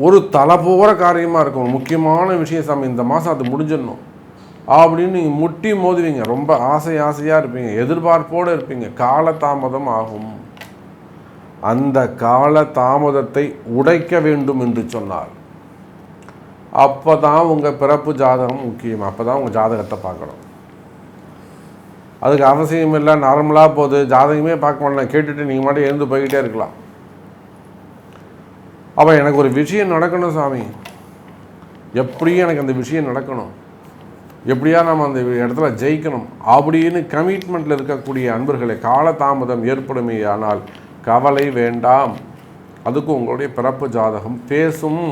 ஒரு தலை போகிற காரியமாக இருக்கும், முக்கியமான விஷயம் சாமி இந்த மாதம் அது முடிஞ்சிடணும் அப்படின்னு நீங்கள் முட்டி மோதுவீங்க. ரொம்ப ஆசையாக இருப்பீங்க, எதிர்பார்ப்போடு இருப்பீங்க. காலதாமதம் ஆகும். அந்த கால தாமதத்தை உடைக்க வேண்டும் என்று சொன்னார். அப்போ தான் உங்கள் பிறப்பு ஜாதகம் முக்கியம். அப்போ தான் உங்கள் ஜாதகத்தை பார்க்கணும். அதுக்கு அவசியம் இல்லை, நார்மலாக போகுது, ஜாதகமே பார்க்க மாட்டேன், கேட்டுட்டு நீங்கள் மட்டும் எழுந்து போய்கிட்டே இருக்கலாம். அப்போ எனக்கு ஒரு விஷயம் நடக்கணும் சாமி, எப்படியும் எனக்கு அந்த விஷயம் நடக்கணும், எப்படியா நம்ம அந்த இடத்துல ஜெயிக்கணும் அப்படின்னு கமிட்மெண்ட்டில் இருக்கக்கூடிய அன்பர்களை காலதாமதம் ஏற்படுமே ஆனால் கவலை வேண்டாம். அதுக்கு உங்களுடைய பிறப்பு ஜாதகம் பேசும்.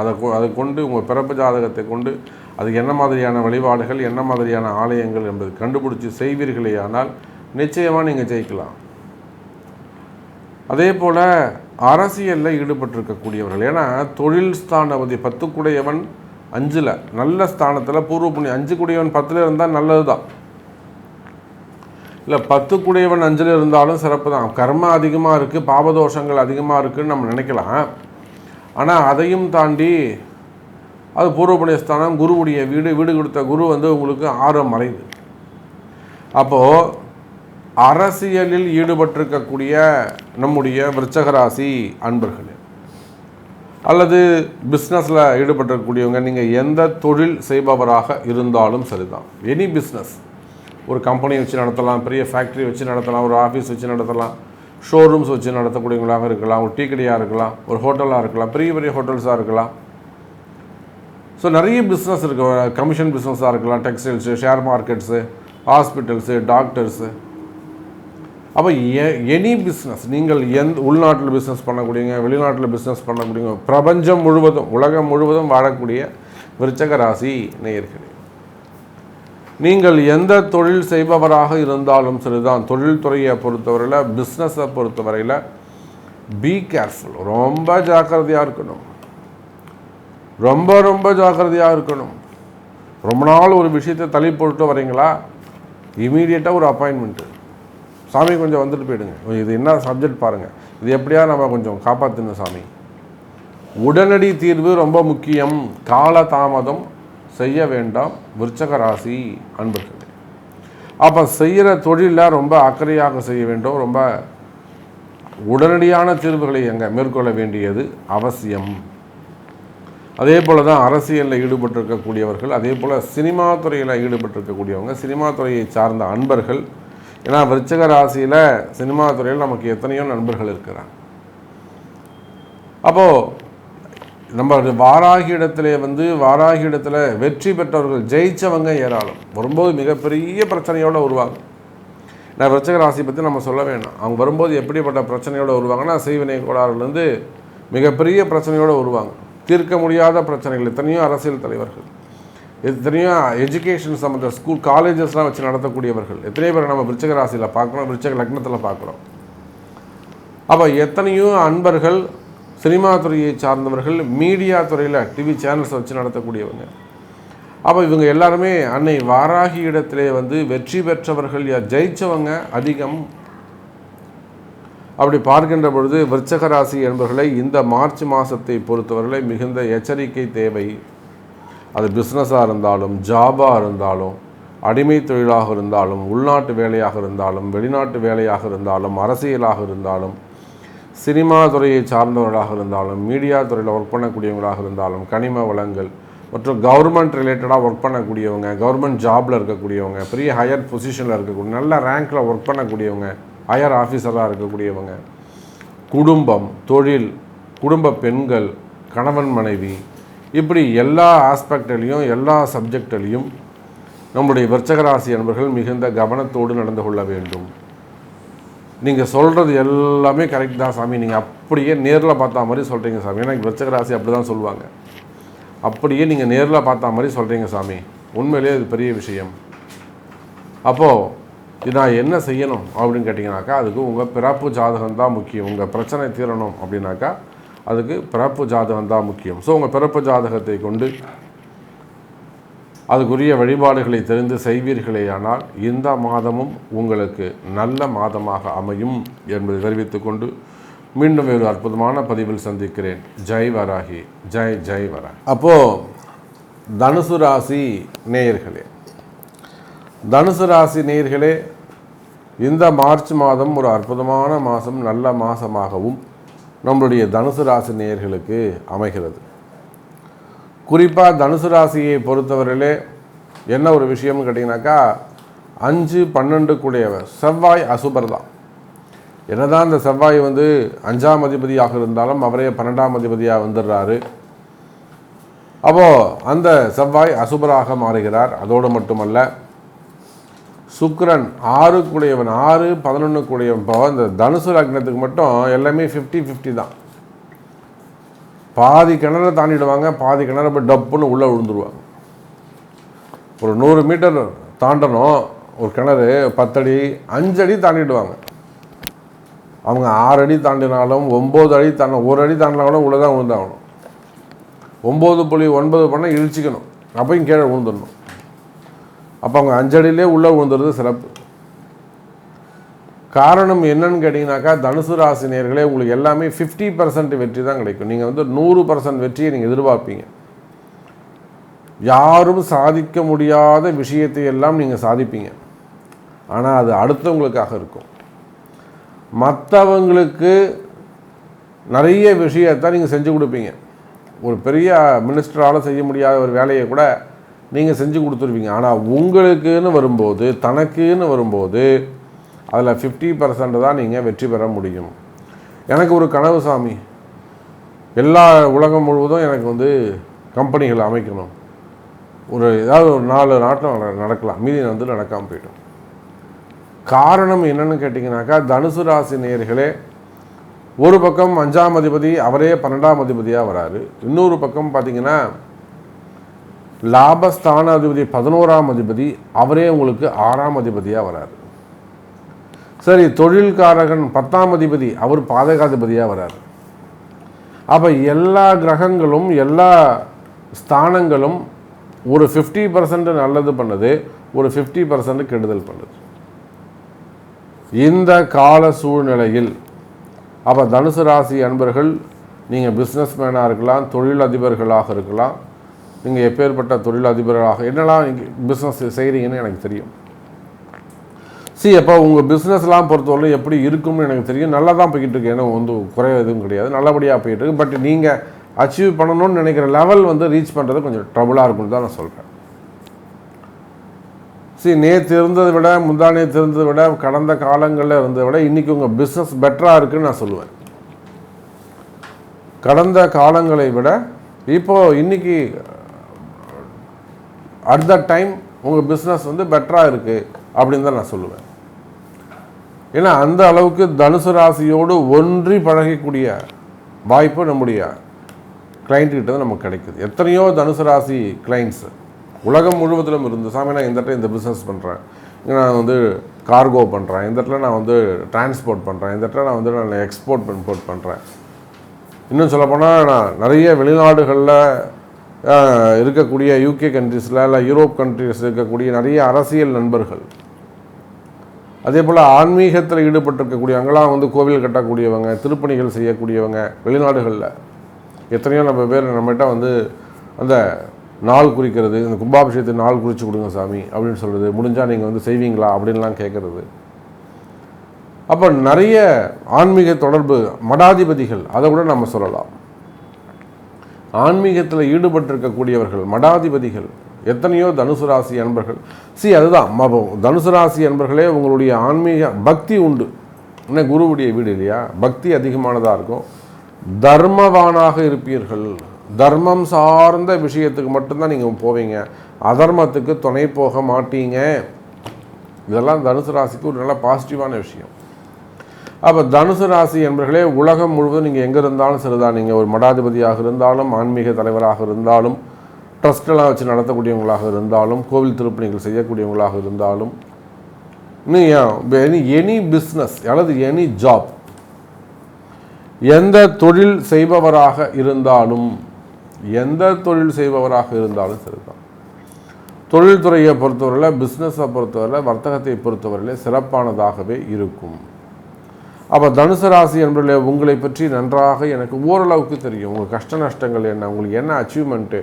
அதை கொண்டு உங்கள் பிறப்பு ஜாதகத்தை கொண்டு அதுக்கு என்ன மாதிரியான வழிபாடுகள், என்ன மாதிரியான ஆலயங்கள் என்பது கண்டுபிடிச்சி செய்வீர்களே ஆனால் நிச்சயமாக நீங்கள் ஜெயிக்கலாம். அதே போல் அரசியலில் ஈடுபட்டிருக்கக்கூடியவர்கள், ஏன்னா தொழில் ஸ்தானபதி 10 குடையவன் 5ல் நல்ல ஸ்தானத்தில் பூர்வ புண்ணியம், 5 குடையவன் 10ல் இருந்தால் நல்லது தான். இல்லை 10 குடையவன் 5ல் இருந்தாலும் சிறப்பு தான். கர்ம அதிகமாக இருக்குது, பாபதோஷங்கள் அதிகமாக இருக்குதுன்னு நம்ம நினைக்கலாம். ஆனால் அதையும் தாண்டி அது பூர்வ புண்ணிய ஸ்தானம், குருவுடைய வீடு, வீடு கொடுத்த குரு உங்களுக்கு 6 மறைவு. அப்போது அரசியலில் ஈடுபட்டிருக்கக்கூடிய நம்முடைய விருச்சிக ராசி அன்பர்களே, அல்லது பிஸ்னஸில் ஈடுபட்டிருக்கக்கூடியவங்க, நீங்கள் எந்த தொழில் செய்பவராக இருந்தாலும் சரிதான், எனி பிஸ்னஸ், ஒரு கம்பெனி வச்சு நடத்தலாம், பெரிய ஃபேக்ட்ரி வச்சு நடத்தலாம், ஒரு ஆஃபீஸ் வச்சு நடத்தலாம், ஷோரூம்ஸ் வச்சு நடத்தக்கூடியவங்களாக இருக்கலாம், ஒரு டீ கடையாக இருக்கலாம், ஒரு ஹோட்டலாக இருக்கலாம், பெரிய பெரிய ஹோட்டல்ஸாக இருக்கலாம். ஸோ நிறைய பிஸ்னஸ் இருக்குது. கமிஷன் பிஸ்னஸாக இருக்கலாம், textiles, share markets, hospitals, doctors. அப்போ எனி பிஸ்னஸ், நீங்கள் உள்நாட்டில் பிஸ்னஸ் பண்ணக்கூடியவங்க, வெளிநாட்டில் பிஸ்னஸ் பண்ணக்கூடியவங்க, பிரபஞ்சம் முழுவதும், உலகம் முழுவதும் வாழக்கூடிய விருச்சிக ராசி நேயர்களே, நீங்கள் எந்த தொழில் செய்பவராக இருந்தாலும் சரிதான், தொழில்துறையை பொறுத்தவரையில், பிஸ்னஸை பொறுத்தவரையில் பி கேர்ஃபுல், ரொம்ப ஜாக்கிரதையாக இருக்கணும், ரொம்ப ரொம்ப ஜாக்கிரதையாக இருக்கணும். ரொம்ப நாள் ஒரு விஷயத்தை தள்ளி போட்டு வரீங்களா, இமீடியட்டாக ஒரு அப்பாயின்மெண்ட்டு, சாமி கொஞ்சம் வந்துட்டு போயிடுங்க, இது என்ன சப்ஜெக்ட் பாருங்கள், இது எப்படியா நம்ம கொஞ்சம் காப்பாற்றணும் சாமி. உடனடி தீர்வு ரொம்ப முக்கியம். காலதாமதம் செய்ய வேண்டாம் விருச்சிக ராசி அன்பர்களே. அப்போ செய்கிற தொழிலில் ரொம்ப அக்கறையாக செய்ய வேண்டும். ரொம்ப உடனடியான தீர்வுகளை மேற்கொள்ள வேண்டியது அவசியம். அதே போல் தான் அரசியலில் ஈடுபட்டிருக்கக்கூடியவர்கள், அதே போல் சினிமா துறையில் ஈடுபட்டிருக்கக்கூடியவங்க, சினிமா துறையை சார்ந்த அன்பர்கள். ஏன்னா விருச்சிக ராசியில் சினிமா துறையில் நமக்கு எத்தனையோ நண்பர்கள் இருக்கிறாங்க. அப்போது நம்ம வாராகி இடத்துல வெற்றி பெற்றவர்கள், ஜெயித்தவங்க ஏராளம். வரும்போது மிகப்பெரிய பிரச்சனையோடு வருவாங்க. நான் விருச்சிக ராசி பற்றி நம்ம சொல்ல வேண்டாம். அவங்க வரும்போது எப்படிப்பட்ட பிரச்சனையோடு வருவாங்கன்னா, செய்வினை கோளாறுலேருந்து மிகப்பெரிய பிரச்சனையோடு வருவாங்க. தீர்க்க முடியாத பிரச்சனைகள். எத்தனையோ அரசியல் தலைவர்கள், எத்தனையோ எஜுகேஷன் சம்மந்த ஸ்கூல், காலேஜஸ்லாம் வச்சு நடத்தக்கூடியவர்கள் எத்தனையோ பேர் நம்ம விருச்சிக ராசியில் பார்க்குறோம், விருச்சிக லக்னத்தில் பார்க்குறோம். அப்போ எத்தனையோ அன்பர்கள் சினிமா துறையை சார்ந்தவர்கள், மீடியா துறையில் டிவி சேனல்ஸ் வச்சு நடத்தக்கூடியவங்க. அப்போ இவங்க எல்லாருமே அன்னை வாராகி இடத்திலே வெற்றி பெற்றவர்கள், ஜெயித்தவங்க அதிகம். அப்படி பார்க்கின்ற பொழுது விருச்சிக ராசி என்பவர்களை இந்த மார்ச் மாதத்தை பொறுத்தவர்களை மிகுந்த எச்சரிக்கை தேவை. அது பிஸ்னஸாக இருந்தாலும், ஜாபாக இருந்தாலும், அடிமை தொழிலாக இருந்தாலும், உள்நாட்டு வேலையாக இருந்தாலும், வெளிநாட்டு வேலையாக இருந்தாலும், அரசியலாக இருந்தாலும், சினிமா துறையை சார்ந்தவர்களாக இருந்தாலும், மீடியா துறையில் ஒர்க் பண்ணக்கூடியவங்களாக இருந்தாலும், கனிம வளங்கள் மற்றும் கவர்மெண்ட் ரிலேட்டடாக ஒர்க் பண்ணக்கூடியவங்க, கவர்மெண்ட் ஜாபில் இருக்கக்கூடியவங்க, பெரிய ஹையர் பொசிஷனில் இருக்கக்கூடிய, நல்ல ரேங்கில் ஒர்க் பண்ணக்கூடியவங்க, ஹையர் ஆஃபீஸராக இருக்கக்கூடியவங்க, குடும்பம், தொழில், குடும்ப பெண்கள், கணவன் மனைவி, இப்படி எல்லா ஆஸ்பெக்ட்லையும், எல்லா சப்ஜெக்ட்லையும் நம்முடைய விருச்சிக ராசி அன்பர்கள் மிகுந்த கவனத்தோடு நடந்து கொள்ள வேண்டும். நீங்கள் சொல்கிறது எல்லாமே கரெக்ட் தான் சாமி, நீங்கள் அப்படியே நேரில் பார்த்தா மாதிரி சொல்கிறீங்க சாமி. ஏன்னா விருச்சிக ராசி அப்படி தான் சொல்லுவாங்க. அப்படியே நீங்கள் நேரில் பார்த்தா மாதிரி சொல்கிறீங்க சாமி, உண்மையிலே இது பெரிய விஷயம். அப்போது இது நான் என்ன செய்யணும் அப்படின்னு கேட்டிங்கனாக்கா, அதுக்கு உங்கள் பிறப்பு ஜாதகம் தான் முக்கியம். உங்கள் பிரச்சனை தீரணும் அப்படின்னாக்கா அதுக்கு பிறப்பு ஜாதகம் தான் முக்கியம். ஸோ உங்கள் பிறப்பு ஜாதகத்தை கொண்டு அதுக்குரிய வழிபாடுகளை தெரிந்து செய்வீர்களேயானால் இந்த மாதமும் உங்களுக்கு நல்ல மாதமாக அமையும் என்பதை தெரிவித்துக்கொண்டு மீண்டும் ஒரு அற்புதமான பதிவில் சந்திக்கிறேன். ஜெய் வராகி, ஜெய் ஜெய் வராகி. அப்போது தனுசு ராசி நேயர்களே, தனுசு ராசி நேயர்களே, இந்த மார்ச் மாதம் ஒரு அற்புதமான மாதம், நல்ல மாதமாகவும் நம்மளுடைய தனுசு ராசி நேயர்களுக்கு அமைகிறது. குறிப்பாக தனுசு ராசியை பொறுத்தவரையிலே என்ன ஒரு விஷயம்னு கேட்டிங்கனாக்கா, 5-12 கூடியவர் செவ்வாய் அசுபர் தான். என்னதான் இந்த செவ்வாய் 5ஆம் அதிபதியாக இருந்தாலும் அவரே 12ஆம் அதிபதியாக வந்துடுறாரு. அப்போது அந்த செவ்வாய் அசுபராக மாறுகிறார். அதோடு மட்டுமல்ல, சுக்கிரன் 6 கூடியவன், 6-11 கூடியவன். இப்போ இந்த தனுசு லக்னத்துக்கு மட்டும் எல்லாமே 50-50 தான். பாதி கிணறு தாண்டிடுவாங்க, பாதி கிணறு போய் டப்புன்னு உள்ளே விழுந்துருவாங்க. ஒரு 100 மீட்டர் தாண்டணும் ஒரு கிணறு, 10 அடி 5 அடி தாண்டிடுவாங்க. அவங்க 6 அடி தாண்டினாலும் 9 அடி தாண்ட, 1 அடி தாண்டினா கூட உள்ளே தான் விழுந்தாகணும். 9.9 பண்ணால் இழிச்சிக்கணும், அப்பையும் கீழே விழுந்துடணும். அப்போ அவங்க 5 அடியிலே உள்ளே விழுந்துறது சிறப்பு. காரணம் என்னன்னு கேட்டிங்கனாக்கா, தனுசு ராசி நேயர்களே, உங்களுக்கு எல்லாமே 50% வெற்றி தான் கிடைக்கும். நீங்கள் 100% வெற்றியை நீங்கள் எதிர்பார்ப்பீங்க. யாரும் சாதிக்க முடியாத விஷயத்தை எல்லாம் நீங்கள் சாதிப்பீங்க. ஆனால் அது அடுத்தவங்களுக்காக இருக்கும். மற்றவங்களுக்கு நிறைய விஷயத்தை நீங்கள் செஞ்சு கொடுப்பீங்க. ஒரு பெரிய மினிஸ்டரால் செய்ய முடியாத ஒரு வேலையை கூட நீங்கள் செஞ்சு கொடுத்துருவீங்க. ஆனால் உங்களுக்குன்னு வரும்போது, தனக்குன்னு வரும்போது, அதில் 50% தான் நீங்கள் வெற்றி பெற முடியும். எனக்கு ஒரு கனவு சாமி, எல்லா உலகம் முழுவதும் எனக்கு கம்பெனிகள் அமைக்கணும். ஏதாவது ஒரு 4 நாட்டில் நடக்கலாம், மீதி நடக்காமல் போய்டும். காரணம் என்னன்னு கேட்டிங்கனாக்கா, தனுசு ராசி நேயர்களே, ஒரு பக்கம் 5ஆம் அதிபதி அவரே 12ஆம் அதிபதியாக வராரு. இன்னொரு பக்கம் பார்த்திங்கன்னா லாபஸ்தான அதிபதி 11ஆம் அதிபதி அவரே உங்களுக்கு 6ஆம் அதிபதியாக வராரு. சரி, தொழில்காரகன் 10ஆம் அதிபதி அவர் பாதகாதிபதியாக வராரு. அப்போ எல்லா கிரகங்களும் எல்லா ஸ்தானங்களும் ஒரு 50% நல்லது பண்ணுது, ஒரு 50% கெடுதல் பண்ணுது இந்த கால சூழ்நிலையில். அப்போ தனுசு ராசி அன்பர்கள், நீங்கள் பிஸ்னஸ் மேனாக இருக்கலாம், தொழில் அதிபர்களாக இருக்கலாம். நீங்கள் எப்பேற்பட்ட தொழில் அதிபர்களாக என்னெல்லாம் பிஸ்னஸ் செய்கிறீங்கன்னு எனக்கு தெரியும். அப்போ உங்கள் பிஸ்னஸ்லாம் பொறுத்தவரை எப்படி இருக்கும்னு எனக்கு தெரியும். நல்லா தான் போய்கிட்டு இருக்கு, ஏன்னா குறைய எதுவும் கிடையாது, நல்லபடியாக போய்கிட்டு இருக்கு. பட் நீங்கள் அச்சீவ் பண்ணணும்னு நினைக்கிற லெவல் ரீச் பண்ணுறது கொஞ்சம் ட்ரபுளாக இருக்குன்னு தான் நான் சொல்கிறேன். நேற்று இருந்ததை விட, முந்தா நேற்று இருந்ததை விட, கடந்த காலங்களில் இருந்ததை விட இன்றைக்கி உங்கள் பிஸ்னஸ் பெட்டராக இருக்குதுன்னு நான் சொல்லுவேன். கடந்த காலங்களை விட இன்றைக்கி அட் த டைம் உங்கள் பிஸ்னஸ் பெட்டராக இருக்குது அப்படின்னு தான் நான் சொல்லுவேன். ஏன்னா அந்த அளவுக்கு தனுசு ராசியோடு ஒன்றி பழகக்கூடிய வாய்ப்பு நம்முடைய கிளைண்ட்டுக்கிட்ட தான் நமக்கு கிடைக்குது. எத்தனையோ தனுசு ராசி கிளைண்ட்ஸு உலகம் முழுவதிலும் இருந்து, சாமி நான் இந்த இடத்துல இந்த பிஸ்னஸ் பண்ணுறேன், இங்கே நான் கார்கோ பண்ணுறேன், இந்த இடத்துல நான் டிரான்ஸ்போர்ட் பண்ணுறேன், இந்த இடத்துல நான் எக்ஸ்போர்ட் இம்போர்ட் பண்ணுறேன். இன்னும் சொல்லப்போனால் நான் நிறைய வெளிநாடுகளில் இருக்கக்கூடிய UK கண்ட்ரீஸில் இல்லை யூரோப் கண்ட்ரீஸ் இருக்கக்கூடிய நிறைய அரசியல் நண்பர்கள், அதே போல் ஆன்மீகத்தில் ஈடுபட்டிருக்கக்கூடிய, அங்கெல்லாம் கோவில் கட்டக்கூடியவங்க, திருப்பணிகள் செய்யக்கூடியவங்க வெளிநாடுகளில் எத்தனையோ நம்ம பேர் நம்மகிட்ட அந்த நாள் குறிக்கிறது, இந்த கும்பாபிஷேகத்தை நாள் குறித்து கொடுங்க சாமி அப்படின்னு சொல்கிறது, முடிஞ்சால் நீங்கள் செய்வீங்களா அப்படின்லாம் கேட்குறது. அப்போ நிறைய ஆன்மீக தொடர்பு மடாதிபதிகள், அதை கூட நம்ம சொல்லலாம். ஆன்மீகத்தில் ஈடுபட்டிருக்கக்கூடியவர்கள் மடாதிபதிகள் எத்தனையோ தனுசு ராசி அன்பர்கள். அதுதான் தனுசு ராசி அன்பர்களே, உங்களுடைய ஆன்மீக பக்தி உண்டு. என்ன குருவுடைய வீடு இல்லையா, பக்தி அதிகமானதாக இருக்கும். தர்மவானாக இருப்பீர்கள். தர்மம் சார்ந்த விஷயத்துக்கு மட்டும்தான் நீங்கள் போவீங்க, அதர்மத்துக்கு துணை போக மாட்டீங்க. இதெல்லாம் தனுசு ராசிக்கு ஒரு நல்ல பாசிட்டிவான விஷயம். அப்போ தனுசு ராசி என்பர்களே, உலகம் முழுவதும் நீங்கள் எங்கே இருந்தாலும் சரிதான், நீங்கள் ஒரு மடாதிபதியாக இருந்தாலும், ஆன்மீக தலைவராக இருந்தாலும், ட்ரஸ்டெல்லாம் வச்சு நடத்தக்கூடியவங்களாக இருந்தாலும், கோவில் திருப்பணிகள் செய்யக்கூடியவங்களாக இருந்தாலும், இன்னும் எனி பிஸ்னஸ் அல்லது எனி ஜாப், எந்த தொழில் செய்பவராக இருந்தாலும் சரிதான், தொழில்துறையை பொறுத்தவரையில், பிஸ்னஸை பொறுத்தவரையில், வர்த்தகத்தை பொறுத்தவரையில் சிறப்பானதாகவே இருக்கும். அப்போ தனுசு ராசி என்பதிலே உங்களை பற்றி நன்றாக எனக்கு ஓரளவுக்கு தெரியும். உங்கள் கஷ்ட நஷ்டங்கள் என்ன, உங்களுக்கு என்ன அச்சீவ்மெண்ட்டு,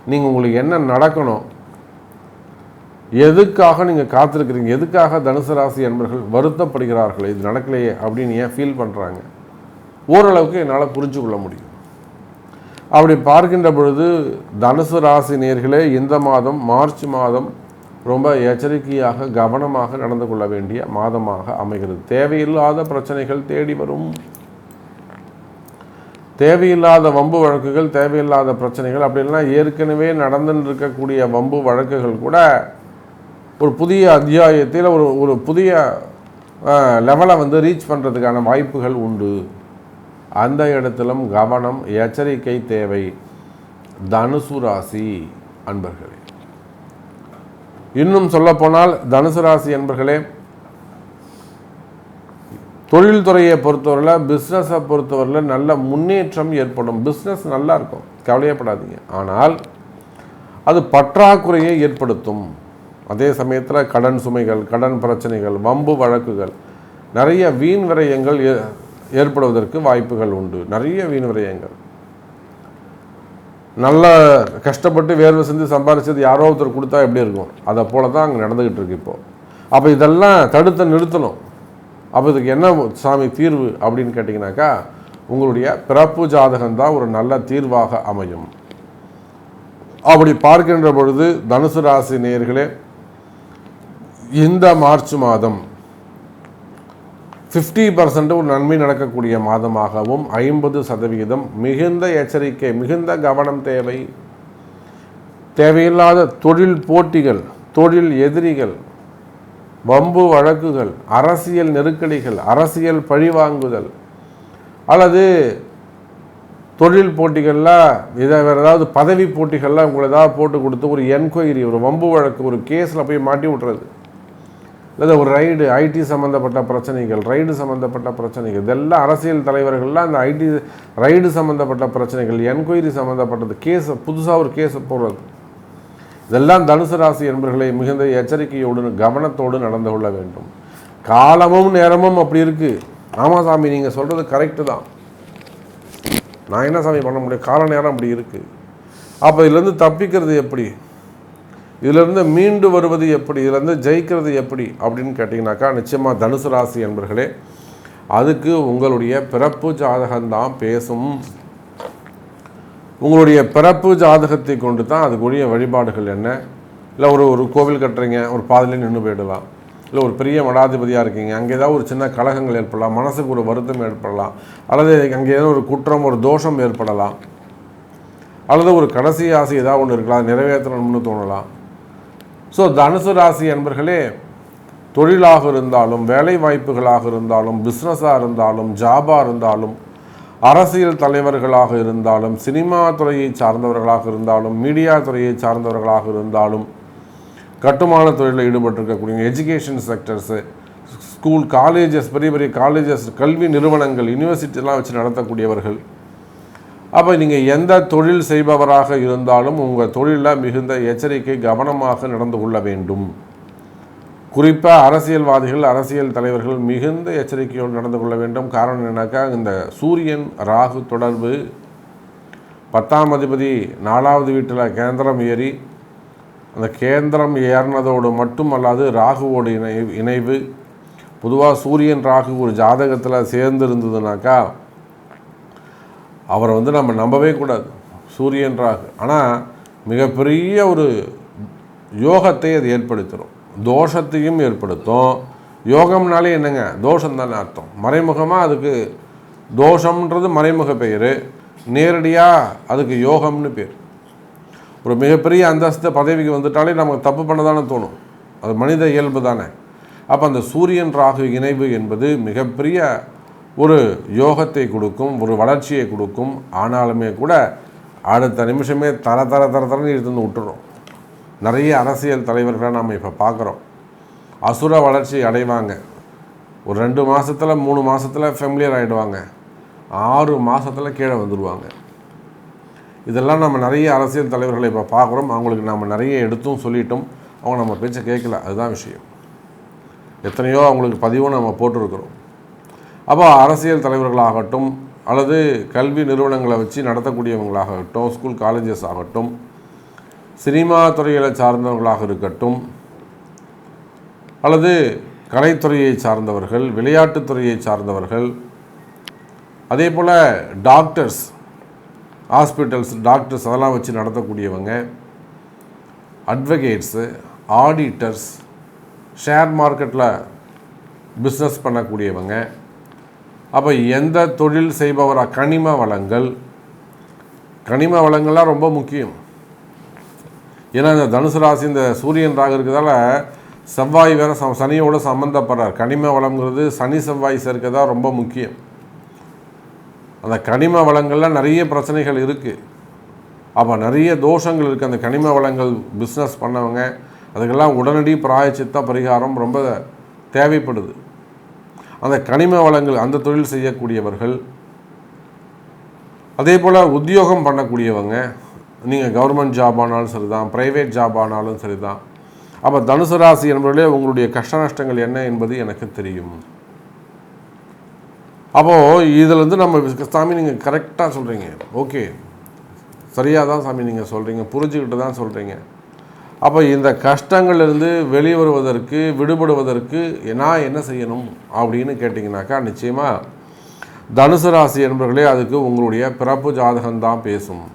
நீங்கள் உங்களுக்கு என்ன நடக்கணும், எதுக்காக நீங்கள் காத்திருக்கிறீங்க, எதுக்காக தனுசு ராசி என்பவர்கள் வருத்தப்படுகிறார்கள், இது நடக்கலையே அப்படின்னு ஏன் ஃபீல் பண்ணுறாங்க, ஓரளவுக்கு என்னால் புரிஞ்சு கொள்ள முடியும். அப்படி பார்க்கின்ற பொழுது தனுசு ராசி நேயர்களே, இந்த மாதம் மார்ச் மாதம் ரொம்ப எச்சரிக்கையாக கவனமாக நடந்து கொள்ள வேண்டிய மாதமாக அமைகிறது. தேவையில்லாத பிரச்சனைகள் தேடி வரும். தேவையில்லாத வம்பு வழக்குகள், தேவையில்லாத பிரச்சனைகள், அப்படின்னா ஏற்கனவே நடந்துன்னு இருக்கக்கூடிய வம்பு வழக்குகள் கூட ஒரு புதிய அத்தியாயத்தில் ஒரு புதிய லெவலை ரீச் பண்ணுறதுக்கான வாய்ப்புகள் உண்டு. அந்த இடத்திலும் கவனம், எச்சரிக்கை தேவை தனுசு ராசி அன்பர்களே. இன்னும் சொல்லப்போனால் தனுசு ராசி என்பர்களே, தொழில்துறையை பொறுத்தவரையில், பிஸ்னஸை பொறுத்தவரையில் நல்ல முன்னேற்றம் ஏற்படும். பிஸ்னஸ் நல்லா இருக்கும், கவலையப்படாதீங்க. ஆனால் அது பற்றாக்குறையை ஏற்படுத்தும். அதே சமயத்தில் கடன் சுமைகள், கடன் பிரச்சனைகள், வம்பு வழக்குகள், நிறைய வீண் விரயங்கள் ஏற்படுவதற்கு வாய்ப்புகள் உண்டு. நிறைய வீண் விரயங்கள். நல்ல கஷ்டப்பட்டு வேர்வை செஞ்சு சம்பாரிச்சது யாரோ ஒருத்தர் கொடுத்தா எப்படி இருக்கும், அதை போல தான் அங்கே நடந்துக்கிட்டு இருக்கு இப்போது. அப்போ இதெல்லாம் தடுத்து நிறுத்தணும். அப்போ இதுக்கு என்ன சாமி தீர்வு அப்படின்னு கேட்டிங்கனாக்கா, உங்களுடைய பிறப்பு ஜாதகம்தான் ஒரு நல்ல தீர்வாக அமையும். அப்படி பார்க்கின்ற பொழுது தனுசு ராசி நேயர்களே, இந்த மார்ச் மாதம் 50% ஒரு நன்மை நடக்கக்கூடிய மாதமாகவும், 50% மிகுந்த எச்சரிக்கை, மிகுந்த கவனம் தேவை. தேவையில்லாத தொழில் போட்டிகள், தொழில் எதிரிகள், வம்பு வழக்குகள், அரசியல் நெருக்கடிகள், அரசியல் பழிவாங்குதல், அல்லது தொழில் போட்டிகளில் வேறு ஏதாவது பதவி போட்டிகளில் உங்களை ஏதாவது போட்டு கொடுத்து ஒரு என்கொயரி, ஒரு வம்பு வழக்கு, ஒரு கேஸில் போய் மாட்டி விட்றது, இல்லை ஒரு ரைடு, ஐடி சம்மந்தப்பட்ட பிரச்சனைகள், ரைடு சம்மந்தப்பட்ட பிரச்சனைகள், இதெல்லாம் அரசியல் தலைவர்கள்லாம் அந்த ஐடி ரைடு சம்மந்தப்பட்ட பிரச்சனைகள், என்கொயரி சம்மந்தப்பட்டது, கேஸை புதுசாக ஒரு கேஸை போடுறது, இதெல்லாம் தனுசு ராசி என்பவர்களை மிகுந்த எச்சரிக்கையோடு கவனத்தோடு நடந்து கொள்ள வேண்டும். காலமும் நேரமும் அப்படி இருக்குது. ஆமாம் சாமி, நீங்கள் சொல்கிறது கரெக்டு தான், நான் என்ன சாமி பண்ண முடியும், கால நேரம் அப்படி இருக்குது. அப்போ இதுலேருந்து தப்பிக்கிறது எப்படி, இதிலிருந்து மீண்டு வருவது எப்படி, இதிலேருந்து ஜெயிக்கிறது எப்படி அப்படின்னு கேட்டிங்கனாக்கா, நிச்சயமாக தனுசு ராசி என்பர்களே, அதுக்கு உங்களுடைய பிறப்பு ஜாதகம்தான் பேசும். உங்களுடைய பிறப்பு ஜாதகத்தை கொண்டு தான் அதுக்குரிய வழிபாடுகள் என்ன. இல்லை ஒரு கோவில் கட்டுறீங்க, ஒரு பாதிலே நின்று போயிடலாம். இல்லை ஒரு பெரிய மடாதிபதியாக இருக்கீங்க, அங்கே ஏதாவது ஒரு சின்ன கலகங்கள் ஏற்படலாம், மனசுக்கு ஒரு வருத்தம் ஏற்படலாம், அல்லது அங்கே ஏதோ ஒரு குற்றம், ஒரு தோஷம் ஏற்படலாம், அல்லது ஒரு கடைசி ஆசை ஏதாவது ஒன்று இருக்கலாம், நிறைவேற்றணும்னு தோணலாம். ஸோ தனுசு ராசி என்பர்களே, தொழிலாக இருந்தாலும், வேலை வாய்ப்புகளாக இருந்தாலும், பிஸ்னஸாக இருந்தாலும், ஜாபாக இருந்தாலும், அரசியல் தலைவர்களாக இருந்தாலும், சினிமா துறையை சார்ந்தவர்களாக இருந்தாலும், மீடியா துறையை சார்ந்தவர்களாக இருந்தாலும், கட்டுமான தொழிலில் ஈடுபட்டிருக்கக்கூடிய எஜுகேஷன் செக்டர்ஸு, ஸ்கூல், காலேஜஸ், பெரிய பெரிய காலேஜஸ், கல்வி நிறுவனங்கள், யூனிவர்சிட்டிலாம் வச்சு நடத்தக்கூடியவர்கள். அப்போ நீங்கள் எந்த தொழில் செய்பவராக இருந்தாலும் உங்கள் தொழிலில் மிகுந்த எச்சரிக்கை, கவனமாக நடந்து கொள்ள வேண்டும். குறிப்பாக அரசியல்வாதிகள், அரசியல் தலைவர்கள் மிகுந்த எச்சரிக்கையோடு நடந்து கொள்ள வேண்டும். காரணம் என்னன்னாக்கா, இந்த சூரியன் ராகு தொடர்பு, 10ஆம் அதிபதி 4வது வீட்டில் கேந்திரம் ஏறி, அந்த கேந்திரம் ஏறினதோடு மட்டும் அல்லாது ராகுவோடு இணைவு. பொதுவாக சூரியன் ராகு ஒரு ஜாதகத்தில் சேர்ந்து இருந்ததுனாக்கா அவரை நம்ம நம்பவே கூடாது, சூரியன் ராகு. ஆனால் மிகப்பெரிய ஒரு யோகத்தை அது ஏற்படுத்திடும், தோஷத்தையும் ஏற்படுத்தும். யோகம்னாலே என்னங்க, தோஷம் தானே அர்த்தம். மறைமுகமாக அதுக்கு தோஷம்ன்றது மறைமுக பெயர், நேரடியாக அதுக்கு யோகம்னு பேர். ஒரு மிகப்பெரிய அந்தஸ்து பதவிக்கு வந்துட்டாலே நமக்கு தப்பு பண்ண தானே தோணும், அது மனித இயல்பு தானே. அப்போ அந்த சூரியன் ராகு இணைவு என்பது மிகப்பெரிய ஒரு யோகத்தை கொடுக்கும், ஒரு வளர்ச்சியை கொடுக்கும். ஆனாலுமே கூட அடுத்த நிமிஷமே தரன்னு எடுத்து விட்டுறோம். நிறைய அரசியல் தலைவர்களை நாம் இப்போ பார்க்குறோம், அசுர வளர்ச்சி அடைவாங்க. ஒரு 2 மாதத்தில் 3 மாதத்தில் ஃபெமிலியர் ஆகிடுவாங்க, 6 மாதத்தில் கீழே வந்துடுவாங்க. இதெல்லாம் நம்ம நிறைய அரசியல் தலைவர்களை இப்போ பார்க்குறோம். அவங்களுக்கு நாம் நிறைய எடுத்தும் சொல்லிட்டோம். அவங்க நம்ம பேச்சை கேட்கல, அதுதான் விஷயம். எத்தனையோ அவங்களுக்கு பதிவும் நம்ம போட்டிருக்கிறோம். அப்போ அரசியல் தலைவர்களாகட்டும் அல்லது கல்வி நிறுவனங்களை வச்சு நடத்தக்கூடியவங்களாகட்டும், ஸ்கூல் காலேஜஸ் ஆகட்டும், சினிமா துறைகளை சார்ந்தவர்களாக இருக்கட்டும், அல்லது கலைத்துறையை சார்ந்தவர்கள், விளையாட்டுத்துறையை சார்ந்தவர்கள், அதே போல் டாக்டர்ஸ், ஹாஸ்பிட்டல்ஸ் டாக்டர்ஸ் அதெல்லாம் வச்சு நடத்தக்கூடியவங்க, அட்வொகேட்ஸு, ஆடிட்டர்ஸ், ஷேர் மார்க்கெட்டில் பிஸ்னஸ் பண்ணக்கூடியவங்க, அப்போ எந்த தொழில் செய்பவராக கனிம வளங்கள்லாம் ரொம்ப முக்கியம். ஏன்னா இந்த தனுசு ராசி இந்த சூரியன் ராகு இருக்கிறதால செவ்வாய் வேறு சனியோடு சம்மந்தப்படுறார். கனிம வளங்கிறது சனி செவ்வாய் சேர்க்க தான் ரொம்ப முக்கியம். அந்த கனிம வளங்கள்லாம் நிறைய பிரச்சனைகள் இருக்குது. அப்போ நிறைய தோஷங்கள் இருக்குது. அந்த கனிம வளங்கள் பிஸ்னஸ் பண்ணவங்க அதுக்கெல்லாம் உடனடி பிராயச்சித்த பரிகாரம் ரொம்ப தேவைப்படுது. அந்த கனிம வளங்கள் அந்த தொழில் செய்யக்கூடியவர்கள், அதே போல் உத்தியோகம் பண்ணக்கூடியவங்க, நீங்கள் கவர்மெண்ட் ஜாப் ஆனாலும் சரி தான், ப்ரைவேட் ஜாப் ஆனாலும் சரி தான். அப்போ தனுசு ராசி என்பதிலே உங்களுடைய கஷ்ட நஷ்டங்கள் என்ன என்பது எனக்கு தெரியும். அப்போது இதில் நம்ம சாமி நீங்கள் கரெக்டாக சொல்கிறீங்க, ஓகே சரியாக தான் சாமி நீங்கள் சொல்கிறீங்க, புரிஞ்சுக்கிட்டு தான் சொல்கிறீங்க. அப்போ இந்த கஷ்டங்கள்லேருந்து வெளிவருவதற்கு விடுபடுவதற்கு நான் என்ன செய்யணும் அப்படின்னு கேட்டிங்கனாக்கா, நிச்சயமாக தனுசு ராசி என்பவர்களே அதுக்கு உங்களுடைய பிறப்பு ஜாதகம்தான் பேசும்.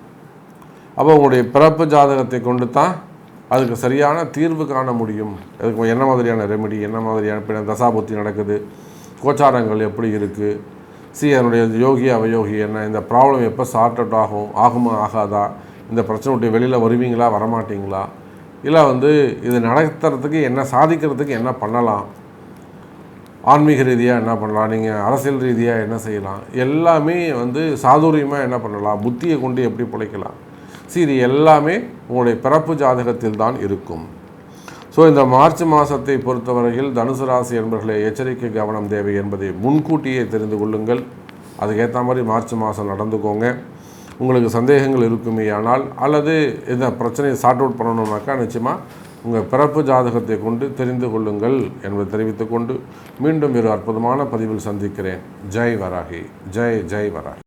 அப்போ உங்களுடைய பிறப்பு ஜாதகத்தை கொண்டு தான் அதுக்கு சரியான தீர்வு காண முடியும். அதுக்கு என்ன மாதிரியான ரெமெடி, என்ன மாதிரியான தசாபுத்தி நடக்குது, கோச்சாரங்கள் எப்படி இருக்குது, அதனுடைய யோகி அவயோகி என்ன, இந்த ப்ராப்ளம் எப்போ சார்ட் அவுட் ஆகுமா ஆகாதா, இந்த பிரச்சனை விட்டு வெளியில் வருவீங்களா வரமாட்டிங்களா, இல்லை இது நடத்துறதுக்கு என்ன சாதிக்கிறதுக்கு என்ன பண்ணலாம், ஆன்மீக ரீதியாக என்ன பண்ணலாம், நீங்கள் அரசியல் ரீதியாக என்ன செய்யலாம், எல்லாமே சாதுரியமாக என்ன பண்ணலாம், புத்தியை கொண்டு எப்படி பிழைக்கலாம், இது எல்லாமே உங்களுடைய பிறப்பு ஜாதகத்தில் தான் இருக்கும். ஸோ இந்த மார்ச் மாதத்தை பொறுத்தவரையில் தனுசு ராசி என்பவர்களே எச்சரிக்கை கவனம் தேவை என்பதை முன்கூட்டியே தெரிந்து கொள்ளுங்கள். அதுக்கேற்ற மாதிரி மார்ச் மாதம் நடந்துக்கோங்க. உங்களுக்கு சந்தேகங்கள் இருக்குமே ஆனால் அல்லது இந்த பிரச்சனையை சார்ட் அவுட் பண்ணணும்னாக்கா நிச்சயமாக உங்கள் பிறப்பு ஜாதகத்தை கொண்டு தெரிந்து கொள்ளுங்கள் என்பதை தெரிவித்துக்கொண்டு மீண்டும் ஒரு அற்புதமான பதிவில் சந்திக்கிறேன். ஜெய் வராகி, ஜெய் ஜெய் வராகி.